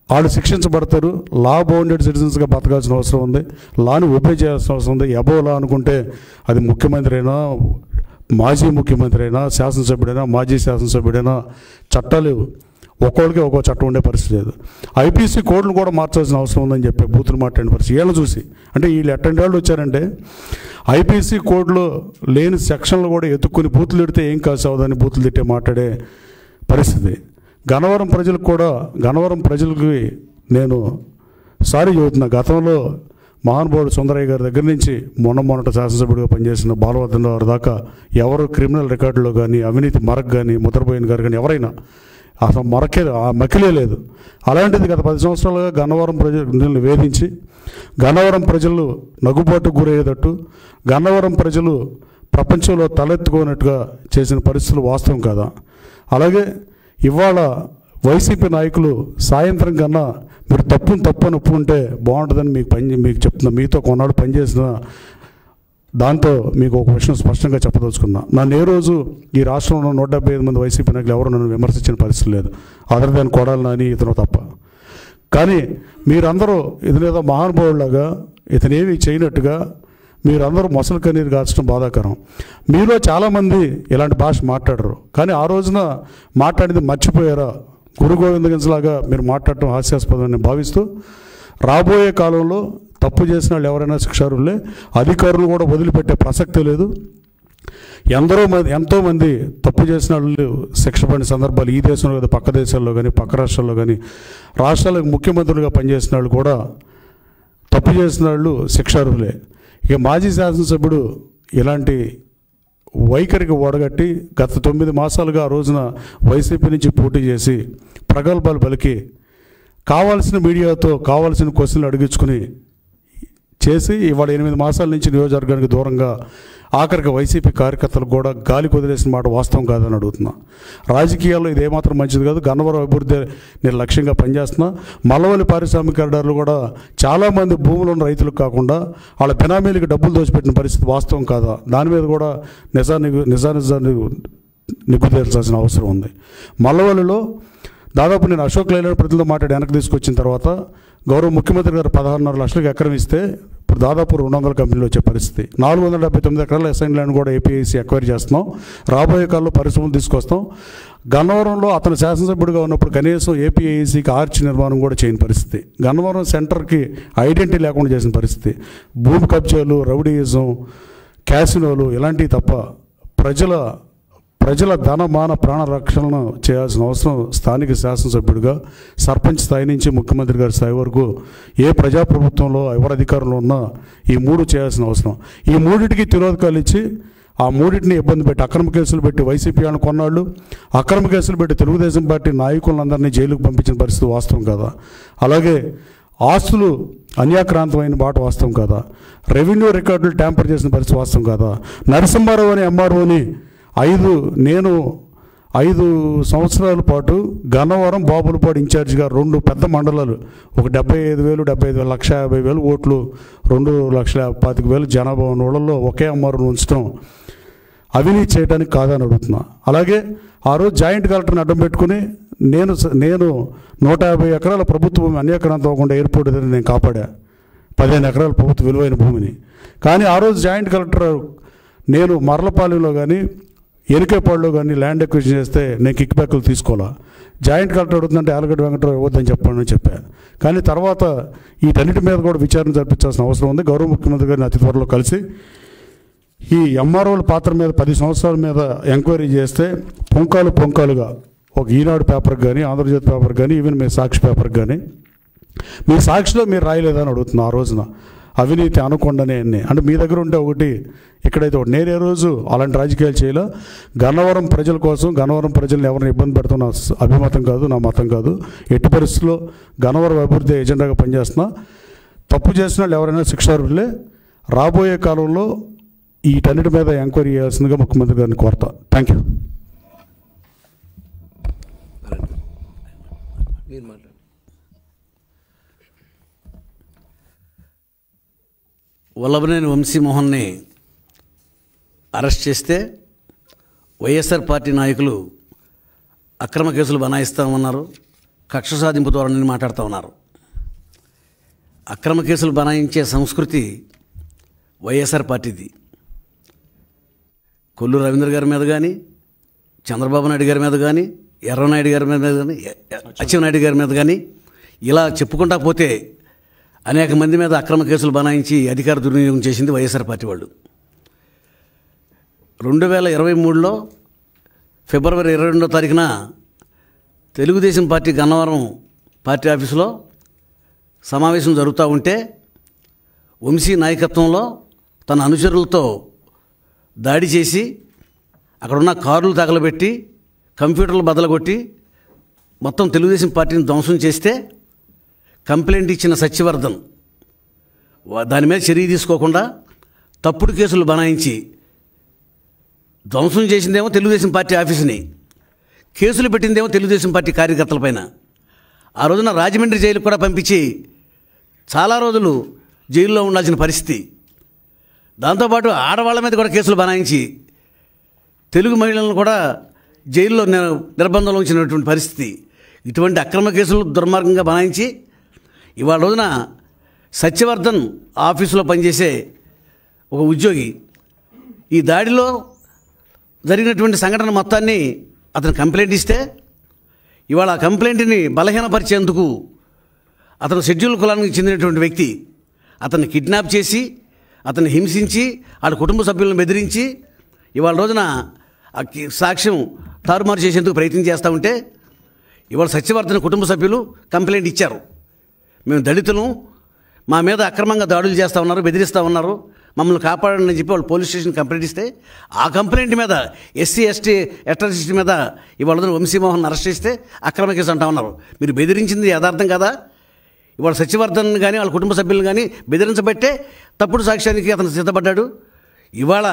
వాళ్ళు శిక్షించబడతారు. లా బౌండెడ్ సిటిజన్స్గా బతకాల్సిన అవసరం ఉంది. లాని ఒబే చేయాల్సిన అవసరం ఉంది. అబో లా అనుకుంటే అది ముఖ్యమంత్రి అయినా, మాజీ ముఖ్యమంత్రి అయినా, శాసనసభ్యుడైనా, మాజీ శాసనసభ్యుడైనా చట్టాలు ఒక్కొక్కరికి ఒక్కో చట్టం ఉండే పరిస్థితి లేదు. ఐపీసీ కోడ్లు కూడా మార్చాల్సిన అవసరం ఉందని చెప్పి బూతులు మాట్లాడిన పరిస్థితి వీళ్ళని చూసి. అంటే వీళ్ళు ఎట్టండి వచ్చారంటే ఐపీసీ కోడ్లో లేని సెక్షన్లు కూడా ఎత్తుక్కుని బూతులు తిడితే ఏం కాసు అవదని బూతులు తిట్టే మాట్లాడే పరిస్థితి. గన్నవరం ప్రజలకు కూడా, గన్నవరం ప్రజలకి నేను సారీ చెబుతున్నా. గతంలో మహానుభావుడు సుందరయ్య గారి దగ్గర నుంచి మొన్నటి శాసనసభ్యుడిగా పనిచేసిన బాలవర్ధన్ రావు దాకా ఎవరు క్రిమినల్ రికార్డులో కానీ, అవినీతి మరక్ కానీ, ముద్రపోయిన గారు కానీ ఎవరైనా అసలు మకిలే లేదు. అలాంటిది గత 10 సంవత్సరాలుగా గన్నవరం ప్రజలను వేధించి గన్నవరం ప్రజలు నగుబాటు గురయ్యేటట్టు, గన్నవరం ప్రజలు ప్రపంచంలో తలెత్తుకోనట్టుగా చేసిన పరిస్థితులు వాస్తవం కాదా? అలాగే ఇవాళ వైసీపీ నాయకులు సాయంత్రం కన్నా మీరు తప్పని ఒప్పుకుంటే బాగుంటుందని మీకు చెప్తున్నా. మీతో కొన్నాడు పనిచేసిన దాంతో మీకు ఒక విషయం స్పష్టంగా చెప్పదలుచుకున్నా. నన్ను ఏ రోజు ఈ రాష్ట్రంలో 175 మంది వైసీపీ నాయకులు ఎవరు నన్ను విమర్శించిన పరిస్థితి లేదు, అదర్ దాని కొడాలి నాని ఇతను తప్ప. కానీ మీరందరూ ఇతనేదో మహానుభావులాగా ఇతనేమి చేయనట్టుగా మీరందరూ మొసలు కన్నీరు కాల్చడం బాధాకరం. మీలో చాలామంది ఇలాంటి భాష మాట్లాడరు, కానీ ఆ రోజున మాట్లాడింది మర్చిపోయారా? గురు గోవిందగంజ్లాగా మీరు మాట్లాడటం హాస్యాస్పదమని భావిస్తూ రాబోయే కాలంలో తప్పు చేసిన వాళ్ళు ఎవరైనా శిక్షార్హులే. అధికారులు కూడా వదిలిపెట్టే ప్రసక్తే లేదు. ఎంతోమంది తప్పు చేసిన వాళ్ళు శిక్ష పడిన సందర్భాలు ఈ దేశంలో కదా, పక్క దేశాల్లో కానీ, పక్క రాష్ట్రాల్లో కానీ, రాష్ట్రాలకు ముఖ్యమంత్రులుగా పనిచేసిన వాళ్ళు కూడా తప్పు చేసిన వాళ్ళు శిక్షార్హులే. ఇక మాజీ శాసనసభ్యుడు ఇలాంటి వైఖరికి ఓడగట్టి గత 9 మాసాలుగా ఆ రోజున వైసీపీ నుంచి పోటీ చేసి ప్రగల్భాలు పలికి కావాల్సిన మీడియాతో కావాల్సిన క్వశ్చన్లు అడిగించుకుని చేసి ఇవాళ 8 మాసాల నుంచి నియోజకవర్గానికి దూరంగా ఆఖరికి వైసీపీ కార్యకర్తలు కూడా గాలికి వదిలేసిన మాట వాస్తవం కాదని అడుగుతున్నా. రాజకీయాల్లో ఇది ఏమాత్రం మంచిది కాదు. గన్నవరం అభివృద్ధి నేను లక్ష్యంగా పనిచేస్తున్నా. మల్లవల్లి పారిశ్రామిక కారిడార్లు కూడా చాలామంది భూములు ఉన్న రైతులకు కాకుండా వాళ్ళ బినామీలకి డబ్బులు దోచిపెట్టిన పరిస్థితి వాస్తవం కాదా? దాని మీద కూడా నిజాన్ని నిగ్గు తేల్చాల్సిన అవసరం ఉంది. మల్లవల్లిలో దాదాపు నేను అశోక్ లైలాండ్ ప్రజలతో మాట్లాడి వెనక్కి తీసుకొచ్చిన తర్వాత గౌరవ ముఖ్యమంత్రి గారు 16.5 లక్షలకు ఎకరం ఇస్తే ఇప్పుడు దాదాపు 200 కంపెనీలు వచ్చే పరిస్థితి. 479 ఎకరాల అసైన్ ల్యాండ్ కూడా ఏపీఐసీ ఎక్వైర్ చేస్తున్నాం. రాబోయే కాలంలో పరిశ్రమలు తీసుకొస్తాం. గన్నవరంలో అతను శాసనసభ్యుడిగా ఉన్నప్పుడు కనీసం ఏపీఐసీకి ఆర్చ్ నిర్మాణం కూడా చేయని పరిస్థితి. గన్నవరం సెంటర్కి ఐడెంటిటీ లేకుండా చేసిన పరిస్థితి. భూమి కబ్జాలు, రౌడీయిజం, క్యాసినోలు ఇలాంటివి తప్ప ప్రజల ధనమాన ప్రాణ రక్షణను చేయాల్సిన అవసరం స్థానిక శాసనసభ్యుడిగా సర్పంచ్ స్థాయి నుంచి ముఖ్యమంత్రి గారి స్థాయి వరకు ఏ ప్రజాప్రభుత్వంలో ఎవరు అధికారంలో ఉన్నా ఈ 3 చేయాల్సిన అవసరం. ఈ 3టికి తిరోధకాలు ఇచ్చి ఆ 3టిని ఇబ్బంది పెట్టి అక్రమ కేసులు పెట్టి వైసీపీ వాళ్ళని కొన్నాళ్ళు, అక్రమ కేసులు పెట్టి తెలుగుదేశం పార్టీ నాయకులందరినీ జైలుకు పంపించిన పరిస్థితి వాస్తవం కాదా? అలాగే ఆస్తులు అన్యాక్రాంతమైన మాట వాస్తవం కాదా? రెవెన్యూ రికార్డులు ట్యాంపర్ చేసిన పరిస్థితి వాస్తవం కాదా? నరసింహారావు అనే ఎంఆర్ఓని 5 సంవత్సరాల పాటు గన్నవరం బాపులపాడు ఇన్ఛార్జిగా 2 పెద్ద మండలాలు, ఒక 75,000 1,50,000 ఓట్లు, 2,25,000 జనాభా ఉన్న ఊళ్ళల్లో ఒకే అమ్మారును ఉంచడం అవినీతి చేయడానికి కాదని అడుగుతున్నా. అలాగే ఆ రోజు జాయింట్ కలెక్టర్ని అడ్డం పెట్టుకుని నేను 150 ఎకరాల ప్రభుత్వ భూమి అన్యాక్రాంతం అవ్వకుండా ఎయిర్పోర్ట్ దగ్గర నేను కాపాడా, 15 ఎకరాల ప్రభుత్వ విలువైన భూమిని. కానీ ఆ రోజు జాయింట్ కలెక్టర్ నేను మర్లపాలెంలో కానీ ఎనికేపాడులో కానీ ల్యాండ్ ఎక్విజిషన్ చేస్తే నేను కిక్ బ్యాక్లు తీసుకోవాలా? జాయింట్ కలెక్టర్ అడుగుతుందంటే ఆలగడ్డ వెంకటరావు ఇవ్వద్దని చెప్పానని చెప్పాను. కానీ తర్వాత వీటన్నిటి మీద కూడా విచారణ జరిపించాల్సిన అవసరం ఉంది. గౌరవ ముఖ్యమంత్రి గారిని అతి త్వరలో కలిసి ఈ ఎంఆర్ఓల పాత్ర మీద 10 సంవత్సరాల మీద ఎంక్వైరీ చేస్తే పొంకాలుగా ఒక ఈనాడు పేపర్కి కానీ, ఆంధ్రజ్యోతి పేపర్కి కానీ, ఈవెన్ మీ సాక్షి పేపర్కి కానీ మీ సాక్షిలో మీరు రాయలేదని అడుగుతున్నా. ఆ రోజున అవినీతి అనకొండనే అన్ని అంటే మీ దగ్గర ఉంటే ఒకటి, ఇక్కడైతే ఒకటి. నేనే రోజు అలాంటి రాజకీయాలు చేయాలి. గన్నవరం ప్రజల కోసం, గన్నవరం ప్రజలను ఎవరిని ఇబ్బంది పెడతాం నా అభిమతం కాదు, నా మతం కాదు. ఎట్టి పరిస్థితుల్లో గన్నవరం అభివృద్ధి ఎజెండాగా పనిచేస్తున్నా. తప్పు చేసిన వాళ్ళు ఎవరైనా శిక్షార్హులే. రాబోయే కాలంలో వీటన్నిటి మీద ఎంక్వైరీ చేయాల్సిందిగా ముఖ్యమంత్రి గారిని కోరుతా. Thank you. వల్లభనేని వంశీమోహన్ని అరెస్ట్ చేస్తే వైఎస్ఆర్ పార్టీ నాయకులు అక్రమ కేసులు బనాయిస్తామన్నారు, కక్ష సాధింపు ధోరణిని మాట్లాడుతూ ఉన్నారు. అక్రమ కేసులు బనాయించే సంస్కృతి వైఎస్ఆర్ పార్టీది. కొల్లు రవీంద్ర గారి మీద కానీ, చంద్రబాబు నాయుడు గారి మీద కానీ, ఎర్రనాయుడు గారి మీద కానీ, అచ్చెన్నాయుడు గారి మీద కానీ ఇలా చెప్పుకుంటా పోతే అనేక మంది మీద అక్రమ కేసులు బనాయించి అధికార దుర్వినియోగం చేసింది వైఎస్ఆర్ పార్టీ వాళ్ళు. 2023లో ఫిబ్రవరి 22వ తారీఖున తెలుగుదేశం పార్టీ గన్నవరం పార్టీ ఆఫీసులో సమావేశం జరుగుతూ ఉంటే వంశీ నాయకత్వంలో తన అనుచరులతో దాడి చేసి అక్కడున్న కార్లు తగలబెట్టి కంప్యూటర్లు బదలగొట్టి మొత్తం తెలుగుదేశం పార్టీని ధ్వంసం చేస్తే కంప్లైంట్ ఇచ్చిన సత్యవర్ధన్ దాని మీద చర్య తీసుకోకుండా తప్పుడు కేసులు బనాయించి ధ్వంసం చేసిందేమో తెలుగుదేశం పార్టీ ఆఫీసుని, కేసులు పెట్టిందేమో తెలుగుదేశం పార్టీ కార్యకర్తలపైన. ఆ రోజున రాజమండ్రి జైలుకు కూడా పంపించి చాలా రోజులు జైల్లో ఉండాల్సిన పరిస్థితి. దాంతోపాటు ఆడవాళ్ళ మీద కూడా కేసులు బనాయించి తెలుగు మహిళలను కూడా జైల్లో నిర్బంధంలో ఉంచినటువంటి పరిస్థితి. ఇటువంటి అక్రమ కేసులు దుర్మార్గంగా బనాయించి ఇవాళ రోజున సత్యవర్ధన్ ఆఫీసులో పనిచేసే ఒక ఉద్యోగి ఈ దాడిలో జరిగినటువంటి సంఘటన మొత్తాన్ని అతను కంప్లైంట్ ఇస్తే ఇవాళ ఆ కంప్లైంట్ని బలహీనపరిచేందుకు అతను షెడ్యూల్ కులానికి చెందినటువంటి వ్యక్తి అతన్ని కిడ్నాప్ చేసి అతన్ని హింసించి వాళ్ళ కుటుంబ సభ్యులను బెదిరించి ఇవాళ రోజున ఆ సాక్ష్యం తారుమారు చేసేందుకు ప్రయత్నం చేస్తూ ఉంటే ఇవాళ సత్యవర్ధన్ కుటుంబ సభ్యులు కంప్లైంట్ ఇచ్చారు. మేము దళితులు, మా మీద అక్రమంగా దాడులు చేస్తూ ఉన్నారు, బెదిరిస్తూ ఉన్నారు, మమ్మల్ని కాపాడండి అని చెప్పి వాళ్ళు పోలీస్ స్టేషన్ కంప్లైంట్ ఇస్తే ఆ కంప్లైంట్ మీద ఎస్సీ ఎస్టీ అట్రాసిటీ మీద ఇవాళ వంశీమోహన్ అరెస్ట్ చేస్తే అక్రమ కేసు అంటా ఉన్నారు. మీరు బెదిరించింది యథార్థం కదా? ఇవాళ సత్యవర్ధన్ కానీ వాళ్ళ కుటుంబ సభ్యులను కానీ బెదిరించబట్టే తప్పుడు సాక్ష్యానికి అతను సిద్ధపడ్డాడు. ఇవాళ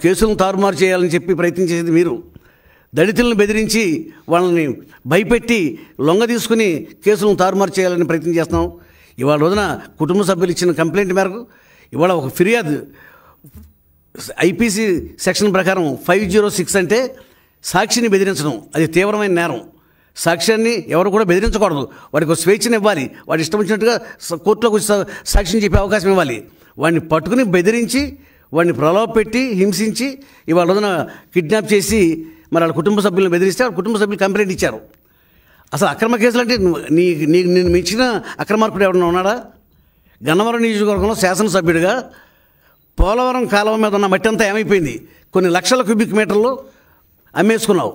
కేసులను తారుమారు చేయాలని చెప్పి ప్రయత్నం చేసేది మీరు. దళితులను బెదిరించి వాళ్ళని భయపెట్టి లొంగ తీసుకుని కేసులను తారుమారు చేయాలని ప్రయత్నం చేస్తున్నాం. ఇవాళ రోజున కుటుంబ సభ్యులు ఇచ్చిన కంప్లైంట్ మేరకు ఇవాళ ఒక ఫిర్యాదు ఐపీసీ సెక్షన్ ప్రకారం 506 అంటే సాక్షిని బెదిరించడం అది తీవ్రమైన నేరం. సాక్ష్యాన్ని ఎవరు కూడా బెదిరించకూడదు. వాడికి ఒక స్వేచ్ఛను ఇవ్వాలి. వాడి ఇష్టం వచ్చినట్టుగా కోర్టులోకి వచ్చి సాక్ష్యం చెప్పే అవకాశం ఇవ్వాలి. వాడిని పట్టుకుని బెదిరించి వాడిని ప్రలోభపెట్టి హింసించి ఇవాళ రోజున కిడ్నాప్ చేసి మరి వాళ్ళ కుటుంబ సభ్యులను బెదిరిస్తే వాళ్ళ కుటుంబ సభ్యులు కంప్లైంట్ ఇచ్చారు. అసలు అక్రమ కేసులు అంటే నేను మించిన అక్రమార్కుడు ఎవరైనా ఉన్నాడా? గన్నవరం నియోజకవర్గంలో శాసనసభ్యుడిగా పోలవరం కాలువ మీద ఉన్న మట్టి అంతా ఏమైపోయింది? కొన్ని లక్షల క్యూబిక్ మీటర్లు అమ్మేసుకున్నావు.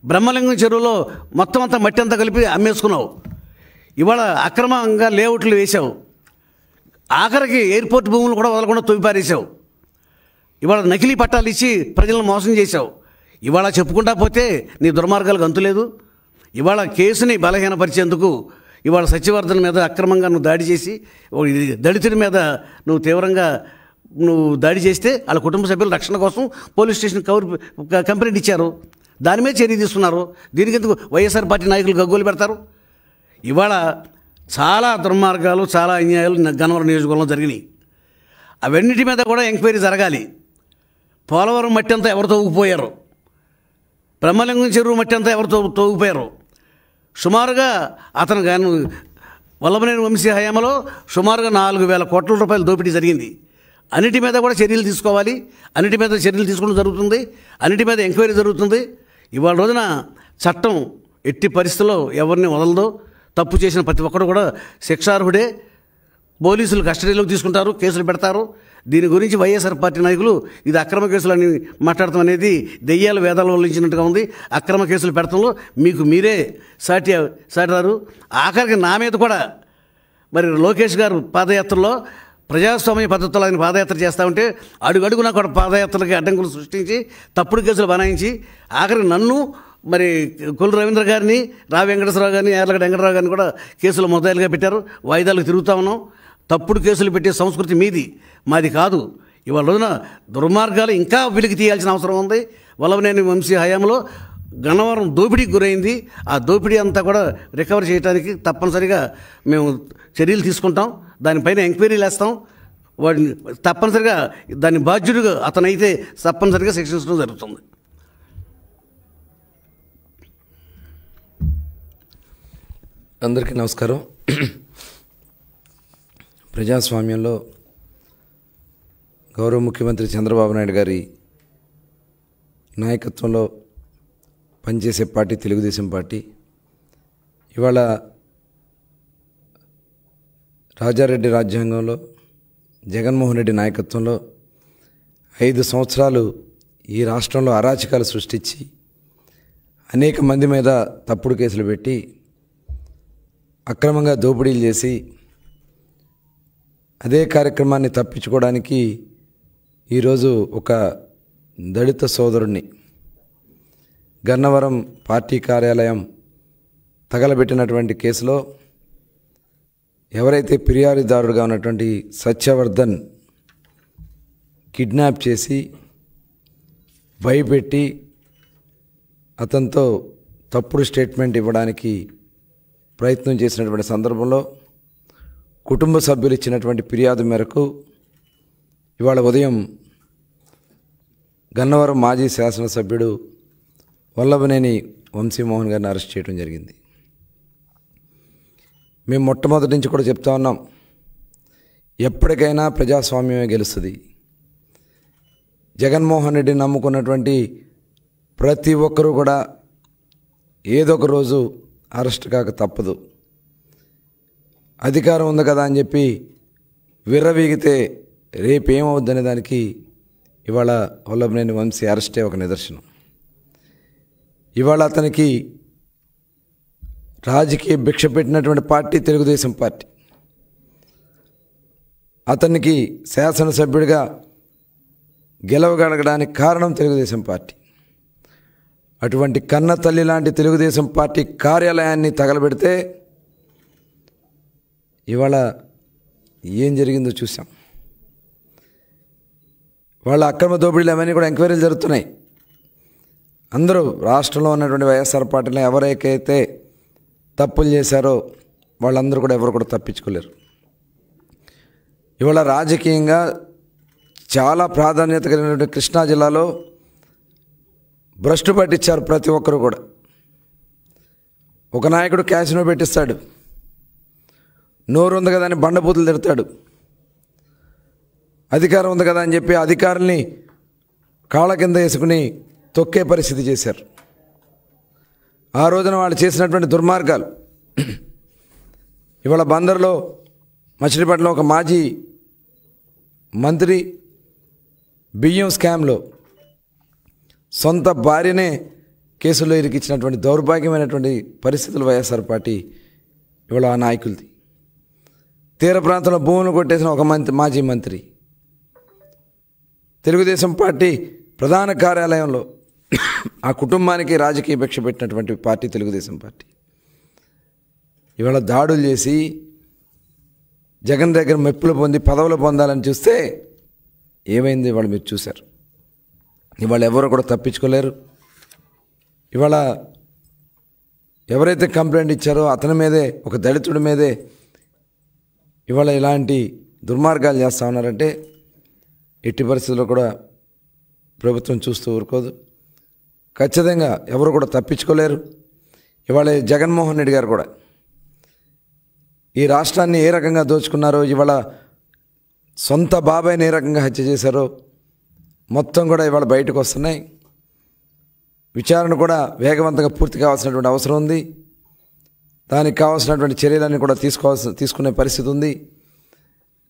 బ్రహ్మలింగం చెరువులో మొత్తం అంతా మట్టి అంతా కలిపి అమ్మేసుకున్నావు. ఇవాళ అక్రమంగా లేఅవుట్లు వేశావు. ఆఖరికి ఎయిర్పోర్ట్ భూములు కూడా వదలకుండా తొవ్విపారేశావు. ఇవాళ నకిలీ పట్టాలు ఇచ్చి ప్రజలను మోసం చేశావు. ఇవాళ చెప్పుకుంటా పోతే నీ దుర్మార్గాలకు అంతులేదు. ఇవాళ కేసుని బలహీనపరిచేందుకు ఇవాళ సత్యవర్ధన్ మీద అక్రమంగా నువ్వు దాడి చేసి దళితుడి మీద నువ్వు తీవ్రంగా దాడి చేస్తే వాళ్ళ కుటుంబ సభ్యుల రక్షణ కోసం పోలీస్ స్టేషన్ కంప్లైంట్ ఇచ్చారు. దాని మీద చర్య తీసుకున్నారు. దీనికి ఎందుకు వైఎస్ఆర్ పార్టీ నాయకులు గగ్గోలు పెడతారు? ఇవాళ చాలా దుర్మార్గాలు, చాలా అన్యాయాలు గన్నవరం నియోజకవర్గంలో జరిగినాయి. అవన్నిటి మీద కూడా ఎంక్వైరీ జరగాలి. పోలవరం మట్టి అంతా ఎవరు తవ్వుకుపోయారు? బ్రహ్మలింగం చెరువు మట్టి అంతా ఎవరు తవ్వుకుపోయారు? సుమారుగా అతను గాను వల్లభనేని వంశీ హయాంలో సుమారుగా 4,000 కోట్ల రూపాయల దోపిడీ జరిగింది. అన్నిటి మీద కూడా చర్యలు తీసుకోవాలి. అన్నిటి మీద చర్యలు తీసుకోవడం జరుగుతుంది. అన్నిటి మీద ఎంక్వైరీ జరుగుతుంది. ఇవాళ రోజున చట్టం ఎట్టి పరిస్థితుల్లో ఎవరిని వదలదు. తప్పు చేసిన ప్రతి ఒక్కరు కూడా శిక్షార్హుడే. పోలీసులు కస్టడీలోకి తీసుకుంటారు, కేసులు పెడతారు. దీని గురించి వైఎస్ఆర్ పార్టీ నాయకులు ఇది అక్రమ కేసులని మాట్లాడటం అనేది దెయ్యాలు వేదాలు వల్లించినట్టుగా ఉంది. అక్రమ కేసులు పెడతంలో మీకు మీరే సాటారు. ఆఖరికి నా మీద కూడా మరి లోకేష్ గారు పాదయాత్రలో ప్రజాస్వామ్య పద్ధతిలో ఆయన పాదయాత్ర చేస్తూ ఉంటే అడుగడుగునా కూడా పాదయాత్రలకి అడ్డంకులు సృష్టించి తప్పుడు కేసులు బనాయించి ఆఖరికి నన్ను మరి కొల్లు రవీంద్ర గారిని రావి వెంకటేశ్వరరావు గారిని యార్లగడ్డ వెంకటరావు గారిని కూడా కేసులు మొదలుగా పెట్టారు. వాయిదాలకు తిరుగుతా ఉన్నాం. తప్పుడు కేసులు పెట్టే సంస్కృతి మీది, మాది కాదు. ఇవాళ రోజున దుర్మార్గాలు ఇంకా వెలికి తీయాల్సిన అవసరం ఉంది. వల్లభనేని వంశీ హయాంలో గన్నవరం దోపిడీకి గురైంది. ఆ దోపిడీ అంతా కూడా రికవర్ చేయడానికి తప్పనిసరిగా మేము చర్యలు తీసుకుంటాం. దానిపైన ఎంక్వైరీలు వేస్తాం. వాడిని తప్పనిసరిగా దాని బాధ్యుడిగా అతనైతే తప్పనిసరిగా శిక్షించడం జరుగుతుంది. అందరికీ నమస్కారం. ప్రజాస్వామ్యంలో గౌరవ ముఖ్యమంత్రి చంద్రబాబు నాయుడు గారి నాయకత్వంలో పనిచేసే పార్టీ తెలుగుదేశం పార్టీ. ఇవాళ రాజారెడ్డి రాజ్యాంగంలో జగన్మోహన్ రెడ్డి నాయకత్వంలో 5 సంవత్సరాలు ఈ రాష్ట్రంలో అరాచకాలు సృష్టించి అనేక మంది మీద తప్పుడు కేసులు పెట్టి అక్రమంగా దోపిడీలు చేసి అదే కార్యక్రమాన్ని తప్పించుకోవడానికి ఈరోజు ఒక దళిత సోదరుణ్ణి గన్నవరం పార్టీ కార్యాలయం తగలబెట్టినటువంటి కేసులో ఎవరైతే ఫిర్యాదుదారుడుగా ఉన్నటువంటి సత్యవర్ధన్ కిడ్నాప్ చేసి భయపెట్టి అతనితో తప్పుడు స్టేట్మెంట్ ఇవ్వడానికి ప్రయత్నం చేసినటువంటి సందర్భంలో కుటుంబ సభ్యులు ఇచ్చినటువంటి ఫిర్యాదు మేరకు ఇవాళ ఉదయం గన్నవరం మాజీ శాసనసభ్యుడు వల్లభనేని వంశీమోహన్ గారిని అరెస్ట్ చేయడం జరిగింది. మేము మొట్టమొదటి నుంచి కూడా చెప్తా ఉన్నాం, ఎప్పటికైనా ప్రజాస్వామ్యమే గెలుస్తుంది. జగన్మోహన్ రెడ్డిని నమ్ముకున్నటువంటి ప్రతి ఒక్కరూ కూడా ఏదో ఒక రోజు అరెస్ట్ కాక తప్పదు. అధికారం ఉంది కదా అని చెప్పి విర్రవీగితే రేపేమవుద్దనే దానికి ఇవాళ వల్లభనేని వంశీ అరెస్టే ఒక నిదర్శనం. ఇవాళ అతనికి రాజకీయ భిక్ష పెట్టినటువంటి పార్టీ తెలుగుదేశం పార్టీ. అతనికి శాసనసభ్యుడిగా గెలవగలగడానికి కారణం తెలుగుదేశం పార్టీ. అటువంటి కన్న తల్లి లాంటి తెలుగుదేశం పార్టీ కార్యాలయాన్ని తగలబెడితే ఇవాళ ఏం జరిగిందో చూసాం. వాళ్ళ అక్రమ దోపిడీలు అవన్నీ కూడా ఎంక్వైరీలు జరుగుతున్నాయి. అందరూ రాష్ట్రంలో ఉన్నటువంటి వైఎస్ఆర్ పార్టీలో ఎవరైతే తప్పులు చేశారో వాళ్ళందరూ కూడా ఎవరు కూడా తప్పించుకోలేరు. ఇవాళ రాజకీయంగా చాలా ప్రాధాన్యత కలిగినటువంటి కృష్ణా జిల్లాలో భ్రష్టు పట్టించారు ప్రతి ఒక్కరు కూడా. ఒక నాయకుడు క్యాసినో పెట్టిస్తాడు, నోరు ఉంది కదా అని బండబూతులు తిడతాడు, అధికారం ఉంది కదా అని చెప్పి అధికారుల్ని కాళ్ళ కింద వేసుకుని తొక్కే పరిస్థితి చేశారు. ఆ రోజున వాళ్ళు చేసినటువంటి దుర్మార్గాలు ఇవాళ బందర్లో మచిలీపట్నంలో ఒక మాజీ మంత్రి బియ్యం స్కామ్లో సొంత భార్యనే కేసుల్లో ఇరికించినటువంటి దౌర్భాగ్యమైనటువంటి పరిస్థితులు వైఎస్ఆర్ పార్టీ ఇవాళ ఆ నాయకులది. తీర ప్రాంతంలో భూములు కొట్టేసిన ఒక మాజీ మంత్రి, తెలుగుదేశం పార్టీ ప్రధాన కార్యాలయంలో ఆ కుటుంబానికి రాజకీయ భిక్ష పెట్టినటువంటి పార్టీ తెలుగుదేశం పార్టీ. ఇవాళ దాడులు చేసి జగన్ దగ్గర మెప్పులు పొంది పదవులు పొందాలని చూస్తే ఏమైంది ఇవాళ మీరు చూశారు. ఇవాళ ఎవరు కూడా తప్పించుకోలేరు. ఇవాళ ఎవరైతే కంప్లైంట్ ఇచ్చారో అతని మీదే, ఒక దళితుడి మీదే ఇవాళ ఇలాంటి దుర్మార్గాలు చేస్తూ ఉన్నారంటే ఎట్టి పరిస్థితుల్లో కూడా ప్రభుత్వం చూస్తూ ఊరుకోదు. ఖచ్చితంగా ఎవరు కూడా తప్పించుకోలేరు. ఇవాళ జగన్మోహన్ రెడ్డి గారు కూడా ఈ రాష్ట్రాన్ని ఏ రకంగా దోచుకున్నారో, ఇవాళ సొంత బాబాయ్ని ఏ రకంగా హత్య చేశారో మొత్తం కూడా ఇవాళ బయటకు వస్తున్నాయి. విచారణ కూడా వేగవంతంగా పూర్తి కావాల్సినటువంటి అవసరం ఉంది. దానికి కావాల్సినటువంటి చర్యలన్నీ కూడా తీసుకునే పరిస్థితి ఉంది.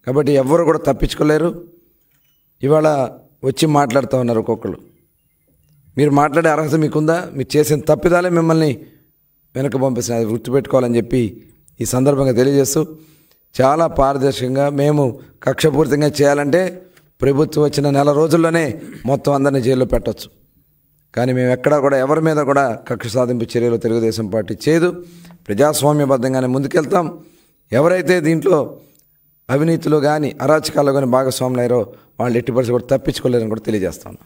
కాబట్టి ఎవ్వరు కూడా తప్పించుకోలేరు. ఇవాళ వచ్చి మాట్లాడుతూ ఉన్నారు ఒక్కొక్కరు. మీరు మాట్లాడే అర్హత మీకుందా? మీరు చేసిన తప్పిదాలే మిమ్మల్ని వెనక పంపిస్తున్న, అది గుర్తుపెట్టుకోవాలని చెప్పి ఈ సందర్భంగా తెలియజేస్తూ చాలా పారదర్శకంగా మేము కక్షపూరితంగా చేయాలంటే ప్రభుత్వం వచ్చిన నెల రోజుల్లోనే మొత్తం అందరినీ జైల్లో పెట్టవచ్చు. కానీ మేము ఎక్కడా కూడా ఎవరి మీద కూడా కక్ష సాధింపు చర్యలు తెలుగుదేశం పార్టీ చేయదు. ప్రజాస్వామ్యబద్ధంగానే ముందుకెళ్తాం. ఎవరైతే దీంట్లో అవినీతిలో కానీ అరాచకాల్లో కానీ భాగస్వాములు అయ్యారో వాళ్ళు ఎట్టి పరిస్థితి కూడా తప్పించుకోలేరని కూడా తెలియజేస్తాను.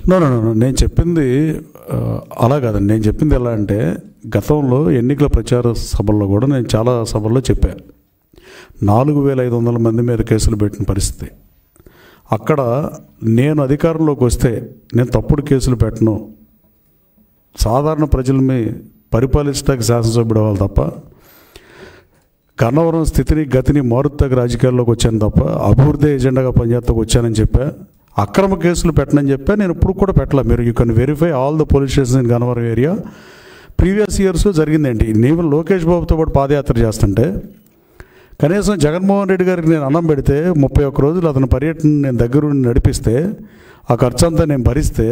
నో నేను చెప్పింది అలా కాదండి. నేను చెప్పింది ఎలా అంటే, గతంలో ఎన్నికల ప్రచార సభల్లో కూడా నేను చాలా సభల్లో చెప్పాను, 4500 మంది మీద కేసులు పెట్టిన పరిస్థితి. అక్కడ నేను అధికారంలోకి వస్తే నేను తప్పుడు కేసులు పెట్టను, సాధారణ ప్రజల్ని పరిపాలించడానికి శాసనసభ్యుడు అవ్వాలి తప్ప, గన్నవరం స్థితిని గతిని మారుతాకి రాజకీయాల్లోకి వచ్చాను తప్ప అభివృద్ధి ఎజెండాగా పనిచేస్తాకు వచ్చానని చెప్పా. అక్రమ కేసులు పెట్టనని చెప్పా. నేను ఇప్పుడు కూడా పెట్టలే. మీరు you can verify all the police stations in Gannavaram area. Previous ఇయర్స్లో జరిగిందేంటి, నేను లోకేష్ బాబుతో పాటు పాదయాత్ర చేస్తుంటే కనీసం జగన్మోహన్ రెడ్డి గారికి నేను అన్నం పెడితే 31 రోజులు అతని పర్యటన నేను దగ్గరుండి నడిపిస్తే ఆ ఖర్చు అంతా నేను భరిస్తే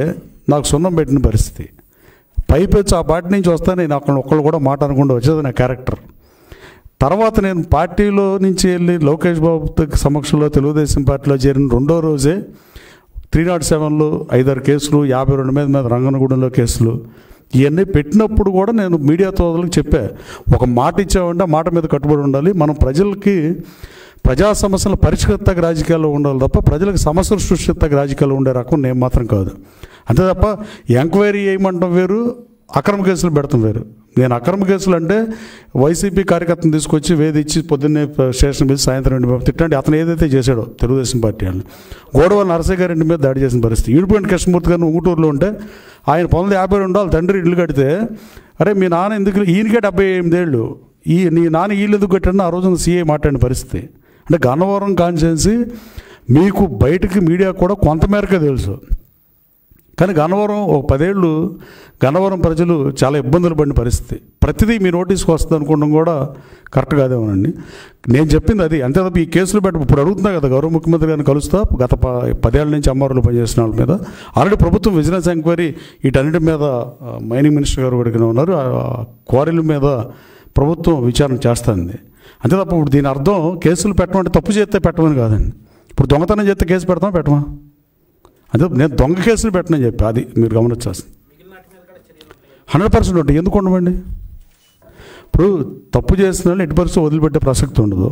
నాకు సున్నం పెట్టిన పరిస్థితి. పైపెచ్చు ఆ పార్టీ నుంచి వస్తే నేను అక్కడ ఒక్కళ్ళు కూడా మాట అనకుండా వచ్చేది నా క్యారెక్టర్. తర్వాత నేను పార్టీలో నుంచి వెళ్ళి లోకేష్ బాబు సమక్షంలో తెలుగుదేశం పార్టీలో చేరిన 2వ రోజే 307లో 5 కేసులు, 52 మీద రంగనగూడెంలో కేసులు, ఇవన్నీ పెట్టినప్పుడు కూడా నేను మీడియా తోదలకు చెప్పా, ఒక మాట ఇచ్చామంటే మాట మీద కట్టుబడి ఉండాలి. మనం ప్రజలకి ప్రజా సమస్యల పరిష్కర్తకు రాజకీయాల్లో ఉండాలి తప్ప ప్రజలకు సమస్యలు సృష్టితకు రాజకీయాల్లో ఉండే రకం నేను మాత్రం కాదు. అంతే తప్ప ఎంక్వైరీ చేయమంటాం వేరు, అక్రమ కేసులు పెడతాం వేరు. నేను అక్రమ కేసులు అంటే వైసీపీ కార్యకర్తను తీసుకొచ్చి వేధించి పొద్దున్నే స్టేషన్ మీద సాయంత్రం ఇంటి మీద తిట్టండి. అతను ఏదైతే చేశాడో తెలుగుదేశం పార్టీ వాళ్ళని, గోడవల్లి నరసయ్య గారి ఇంటి మీద దాడి చేసిన పరిస్థితి. ఈడిపోయిన కృష్ణమూర్తి గారిని ఉంగుటూరులో ఉంటే ఆయన 52 వాళ్ళ తండ్రి ఇల్లు కడితే, అరే మీ నాన్న ఎందుకు, ఈయనకే 78 ఏళ్ళు, నీ నాన్న వీళ్ళు ఎందుకు కట్టాడని ఆ రోజున సీఏ మాట్లాడిన పరిస్థితి. అంటే గన్నవరం కాన్స్టిట్యున్సీ మీకు బయటకి మీడియా కూడా కొంతమేరకే తెలుసు. కానీ గన్నవరం ఒక 10 ఏళ్ళు గన్నవరం ప్రజలు చాలా ఇబ్బందులు పడిన పరిస్థితి. ప్రతిదీ మీ నోటీస్కి వస్తుంది అనుకోవడం కూడా కరెక్ట్ కాదేమోనండి. నేను చెప్పింది అది. అంతే తప్ప ఈ కేసులు ఇప్పుడు అడుగుతున్నా కదా, గౌరవ ముఖ్యమంత్రి గారిని కలుస్తా, గత 10 ఏళ్ళ నుంచి అమ్మారులు పనిచేసిన వాళ్ళ మీద ఆల్రెడీ ప్రభుత్వం విజిలెన్స్ ఎంక్వైరీ వీటన్నిటి మీద మైనింగ్ మినిస్టర్ గారు కూడా ఉన్నారు, క్వారీల మీద ప్రభుత్వం విచారణ చేస్తుంది. అంతే తప్ప ఇప్పుడు దీని అర్థం కేసులు పెట్టమంటే తప్పు చేస్తే పెట్టమని కాదండి. ఇప్పుడు దొంగతనం చేస్తే కేసు పెడతామా పెట్టమా? అదే నేను దొంగ కేసులు పెట్టనని చెప్పి అది మీరు గమనించాల్సింది. 100% ఉంటుంది. ఎందుకు ఉండమండి? ఇప్పుడు తప్పు చేసిన వాళ్ళు ఎట్టి పరిస్థితి వదిలిపెట్టే ప్రసక్తి ఉండదు.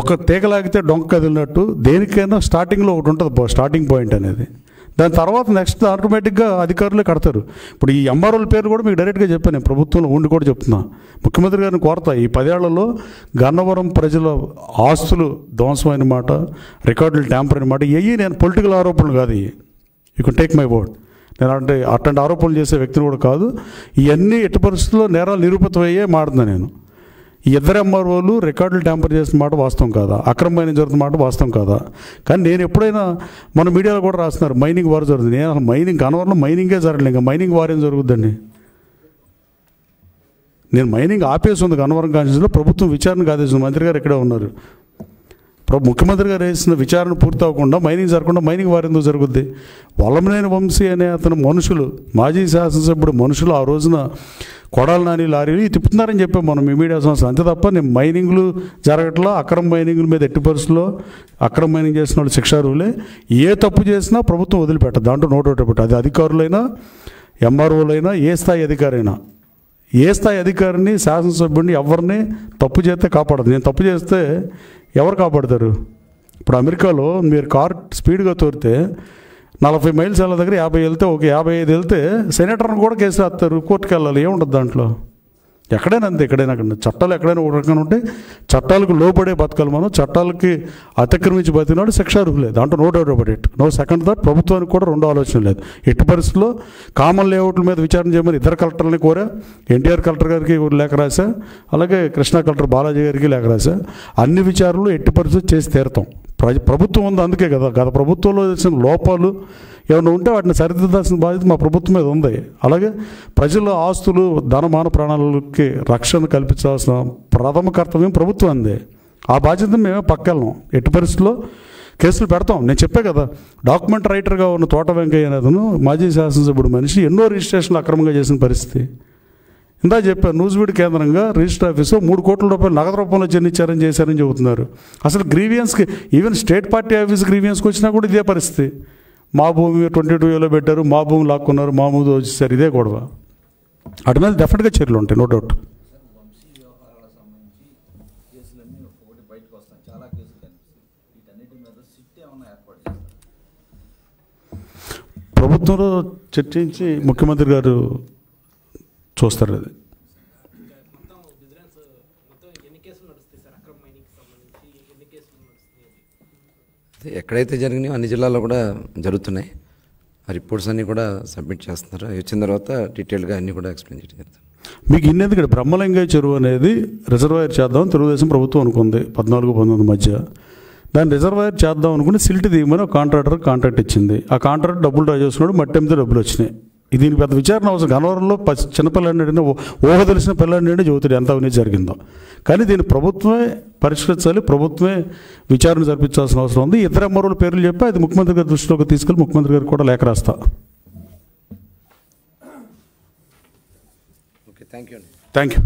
ఒక తీగలాగితే డొంక కదిలినట్టు దేనికైనా స్టార్టింగ్లో ఒకటి ఉంటుంది, స్టార్టింగ్ పాయింట్ అనేది. దాని తర్వాత నెక్స్ట్ ఆటోమేటిక్గా అధికారులే కడతారు. ఇప్పుడు ఈ ఎంఆర్ఓల పేరు కూడా మీకు డైరెక్ట్గా చెప్పాను, నేను ప్రభుత్వంలో ఉండి కూడా చెప్తున్నా. ముఖ్యమంత్రి గారిని కోరతా, ఈ 10 ఏళ్లలో గన్నవరం ప్రజల ఆస్తులు ధ్వంసమైన మాట, రికార్డులు ట్యాంపర్ అయిన మాట, ఇవి నేను పొలిటికల్ ఆరోపణలు కాదు, you can take my word. నేను అట్లాంటి ఆరోపణలు చేసే వ్యక్తిని కూడా కాదు. ఇవన్నీ ఎట్టి పరిస్థితుల్లో నేరాలు నిరూపితమయ్యే మాడుతున్నా నేను. ఈ 2 ఎంఆర్ఓలు రికార్డులు ట్యాంపర్ చేసిన మాట వాస్తవం కాదా, అక్రమమైన జరుగుతున్న మాట వాస్తవం కాదా? కానీ నేను ఎప్పుడైనా మన మీడియాలో కూడా రాస్తున్నారు మైనింగ్ వార్ జరుగుతుంది. నేను అసలు మైనింగ్ గన్నవరంలో మైనింగే జరగలేదు, ఇంకా మైనింగ్ వార్ ఏం జరుగుద్దండి? నేను మైనింగ్ ఆపేసి ఉంది గన్నవరం కాన్స్టిట్యూన్సీలో, ప్రభుత్వం విచారణకు ఆదేశించింది. మంత్రి గారు ఇక్కడే ఉన్నారు. ముఖ్యమంత్రి గారు వేసిన విచారణ పూర్తి అవ్వకుండా మైనింగ్ జరగకుండా మైనింగ్ వార్ ఎందుకు జరుగుద్ది? వల్లభనేని వంశీ అనే అతను మనుషులు, మాజీ శాసనసభ్యుడు మనుషులు ఆ రోజున కొడాల నాని లారీలు తిప్పుతున్నారని చెప్పాం మనం ఈ మీడియా సంస్థ. అంతే తప్ప నేను మైనింగ్లు జరగట్లా, అక్రమ మైనింగ్ల మీద ఎట్టి పరిస్థితుల్లో అక్రమ మైనింగ్ చేసిన వాళ్ళు శిక్షార్హులే. ఏ తప్పు చేసినా ప్రభుత్వం వదిలిపెట్టదు, దాంట్లో నోటు పెట్టదు. అది అధికారులైనా ఎంఆర్ఓలైనా ఏ స్థాయి అధికారైనా. ఏ స్థాయి అధికారిని, శాసనసభ్యుడిని ఎవరిని తప్పు చేస్తే కాపాడదు. నేను తప్పు చేస్తే ఎవరు కాపాడతారు? ఇప్పుడు అమెరికాలో మీరు కార్ స్పీడ్గా తోరితే 40 మైల్స్ వెళ్ళ దగ్గర 50 వెళ్తే, ఒక 55 వెళ్తే సెనేటర్ని కూడా కేసు రాస్తారు, కోర్టుకు వెళ్ళాలి. ఏముంటుంది దాంట్లో? ఎక్కడైనా అంతే. ఎక్కడైనా చట్టాలు ఎక్కడైనా ఒక రకంగా ఉంటే చట్టాలకు లోబడే బతకాలి మనం. చట్టాలకి అతిక్రమించి బతికినాడు శిక్షార్హులే, దాంట్లో no doubt about it. No second thought. ప్రభుత్వానికి కూడా 2 ఆలోచన లేదు. ఎట్టి పరిస్థితుల్లో కామన్ లేఅవుట్ల మీద విచారణ చేయమని 2 కలెక్టర్లని కోరా. ఎన్టీఆర్ కలెక్టర్ గారికి లేఖ రాశా, అలాగే కృష్ణా కలెక్టర్ బాలాజీ గారికి లేఖ రాశా. అన్ని విచారణలు ఎట్టి పరిస్థితులు చేసి తీరుతాం. ప్రభుత్వం ఉంది, అందుకే కదా గత ప్రభుత్వంలో చేసిన లోపాలు ఏమైనా ఉంటే వాటిని సరిదిద్దాల్సిన బాధ్యత మా ప్రభుత్వం మీద ఉంది. అలాగే ప్రజల ఆస్తులు ధనమాన ప్రాణాలకి రక్షణ కల్పించాల్సిన ప్రథమ కర్తవ్యం ప్రభుత్వం అంది. ఆ బాధ్యతను మేమే పక్కెళ్ళం. ఎట్టి పరిస్థితుల్లో కేసులు పెడతాం. నేను చెప్పే కదా, డాక్యుమెంట్ రైటర్గా ఉన్న తోట వెంకయ్య అనేతను మాజీ శాసనసభ్యుడు మనిషి ఎన్నో రిజిస్ట్రేషన్లు అక్రమంగా చేసిన పరిస్థితి. ఇందా చెప్పారు, నూజివీడు కేంద్రంగా రిజిస్టర్ ఆఫీసు 3 కోట్ల రూపాయలు నగదు రూపంలో చెల్లించారని చేశారని చెబుతున్నారు. అసలు గ్రీవియన్స్కి ఈవెన్ స్టేట్ పార్టీ ఆఫీస్ గ్రీవియన్స్కి వచ్చినా కూడా ఇదే పరిస్థితి. మా భూమి 22A పెట్టారు, మా భూమి లాక్కున్నారు, మా భూమి వచ్చేసారు, ఇదే గొడవ. అటు మీద డెఫినెట్గా చర్యలు ఉంటాయి, నో డౌట్. ప్రభుత్వంలో చర్చించి ముఖ్యమంత్రి గారు చూస్తారు. అది ఎక్కడైతే జరిగినాయో అన్ని జిల్లాల్లో కూడా జరుగుతున్నాయి. ఆ రిపోర్ట్స్ అన్నీ కూడా సబ్మిట్ చేస్తున్నారు. అవి వచ్చిన తర్వాత డీటెయిల్గా అన్నీ కూడా ఎక్స్ప్లెయిన్ చేయడం జరుగుతుంది. మీకు ఇన్నేది ఇక్కడ బ్రహ్మలింగయ్య చెరువు అనేది రిజర్వాయర్ చేద్దాం తెలుగుదేశం ప్రభుత్వం అనుకుంది 14-19 మధ్య. దాన్ని రిజర్వాయర్ చేద్దాం అనుకుని సిల్ట్ దిగమని ఒక కాంట్రాక్ట్ ఇచ్చింది. ఆ కాంట్రాక్ట్ డబ్బులు డ్రా చేసుకున్నాడు, మట్టి అమ్మితే డబ్బులు వచ్చినాయి. దీనికి పెద్ద విచారణ అవసరం. గన్నవరంలో చిన్నపిల్లాడిని ఊహ తెలిసిన పిల్లాడిని చెబుతాడు ఎంత అవినీతి జరిగిందో. కానీ దీన్ని ప్రభుత్వమే పరిష్కరించాలి, ప్రభుత్వమే విచారణ జరిపించాల్సిన అవసరం ఉంది. ఇద్దరు అమ్మరుల పేర్లు చెప్పి అది ముఖ్యమంత్రి గారి దృష్టిలోకి తీసుకెళ్ళి ముఖ్యమంత్రి గారికి కూడా లేఖ రాస్తా. Okay, thank you. Thank you.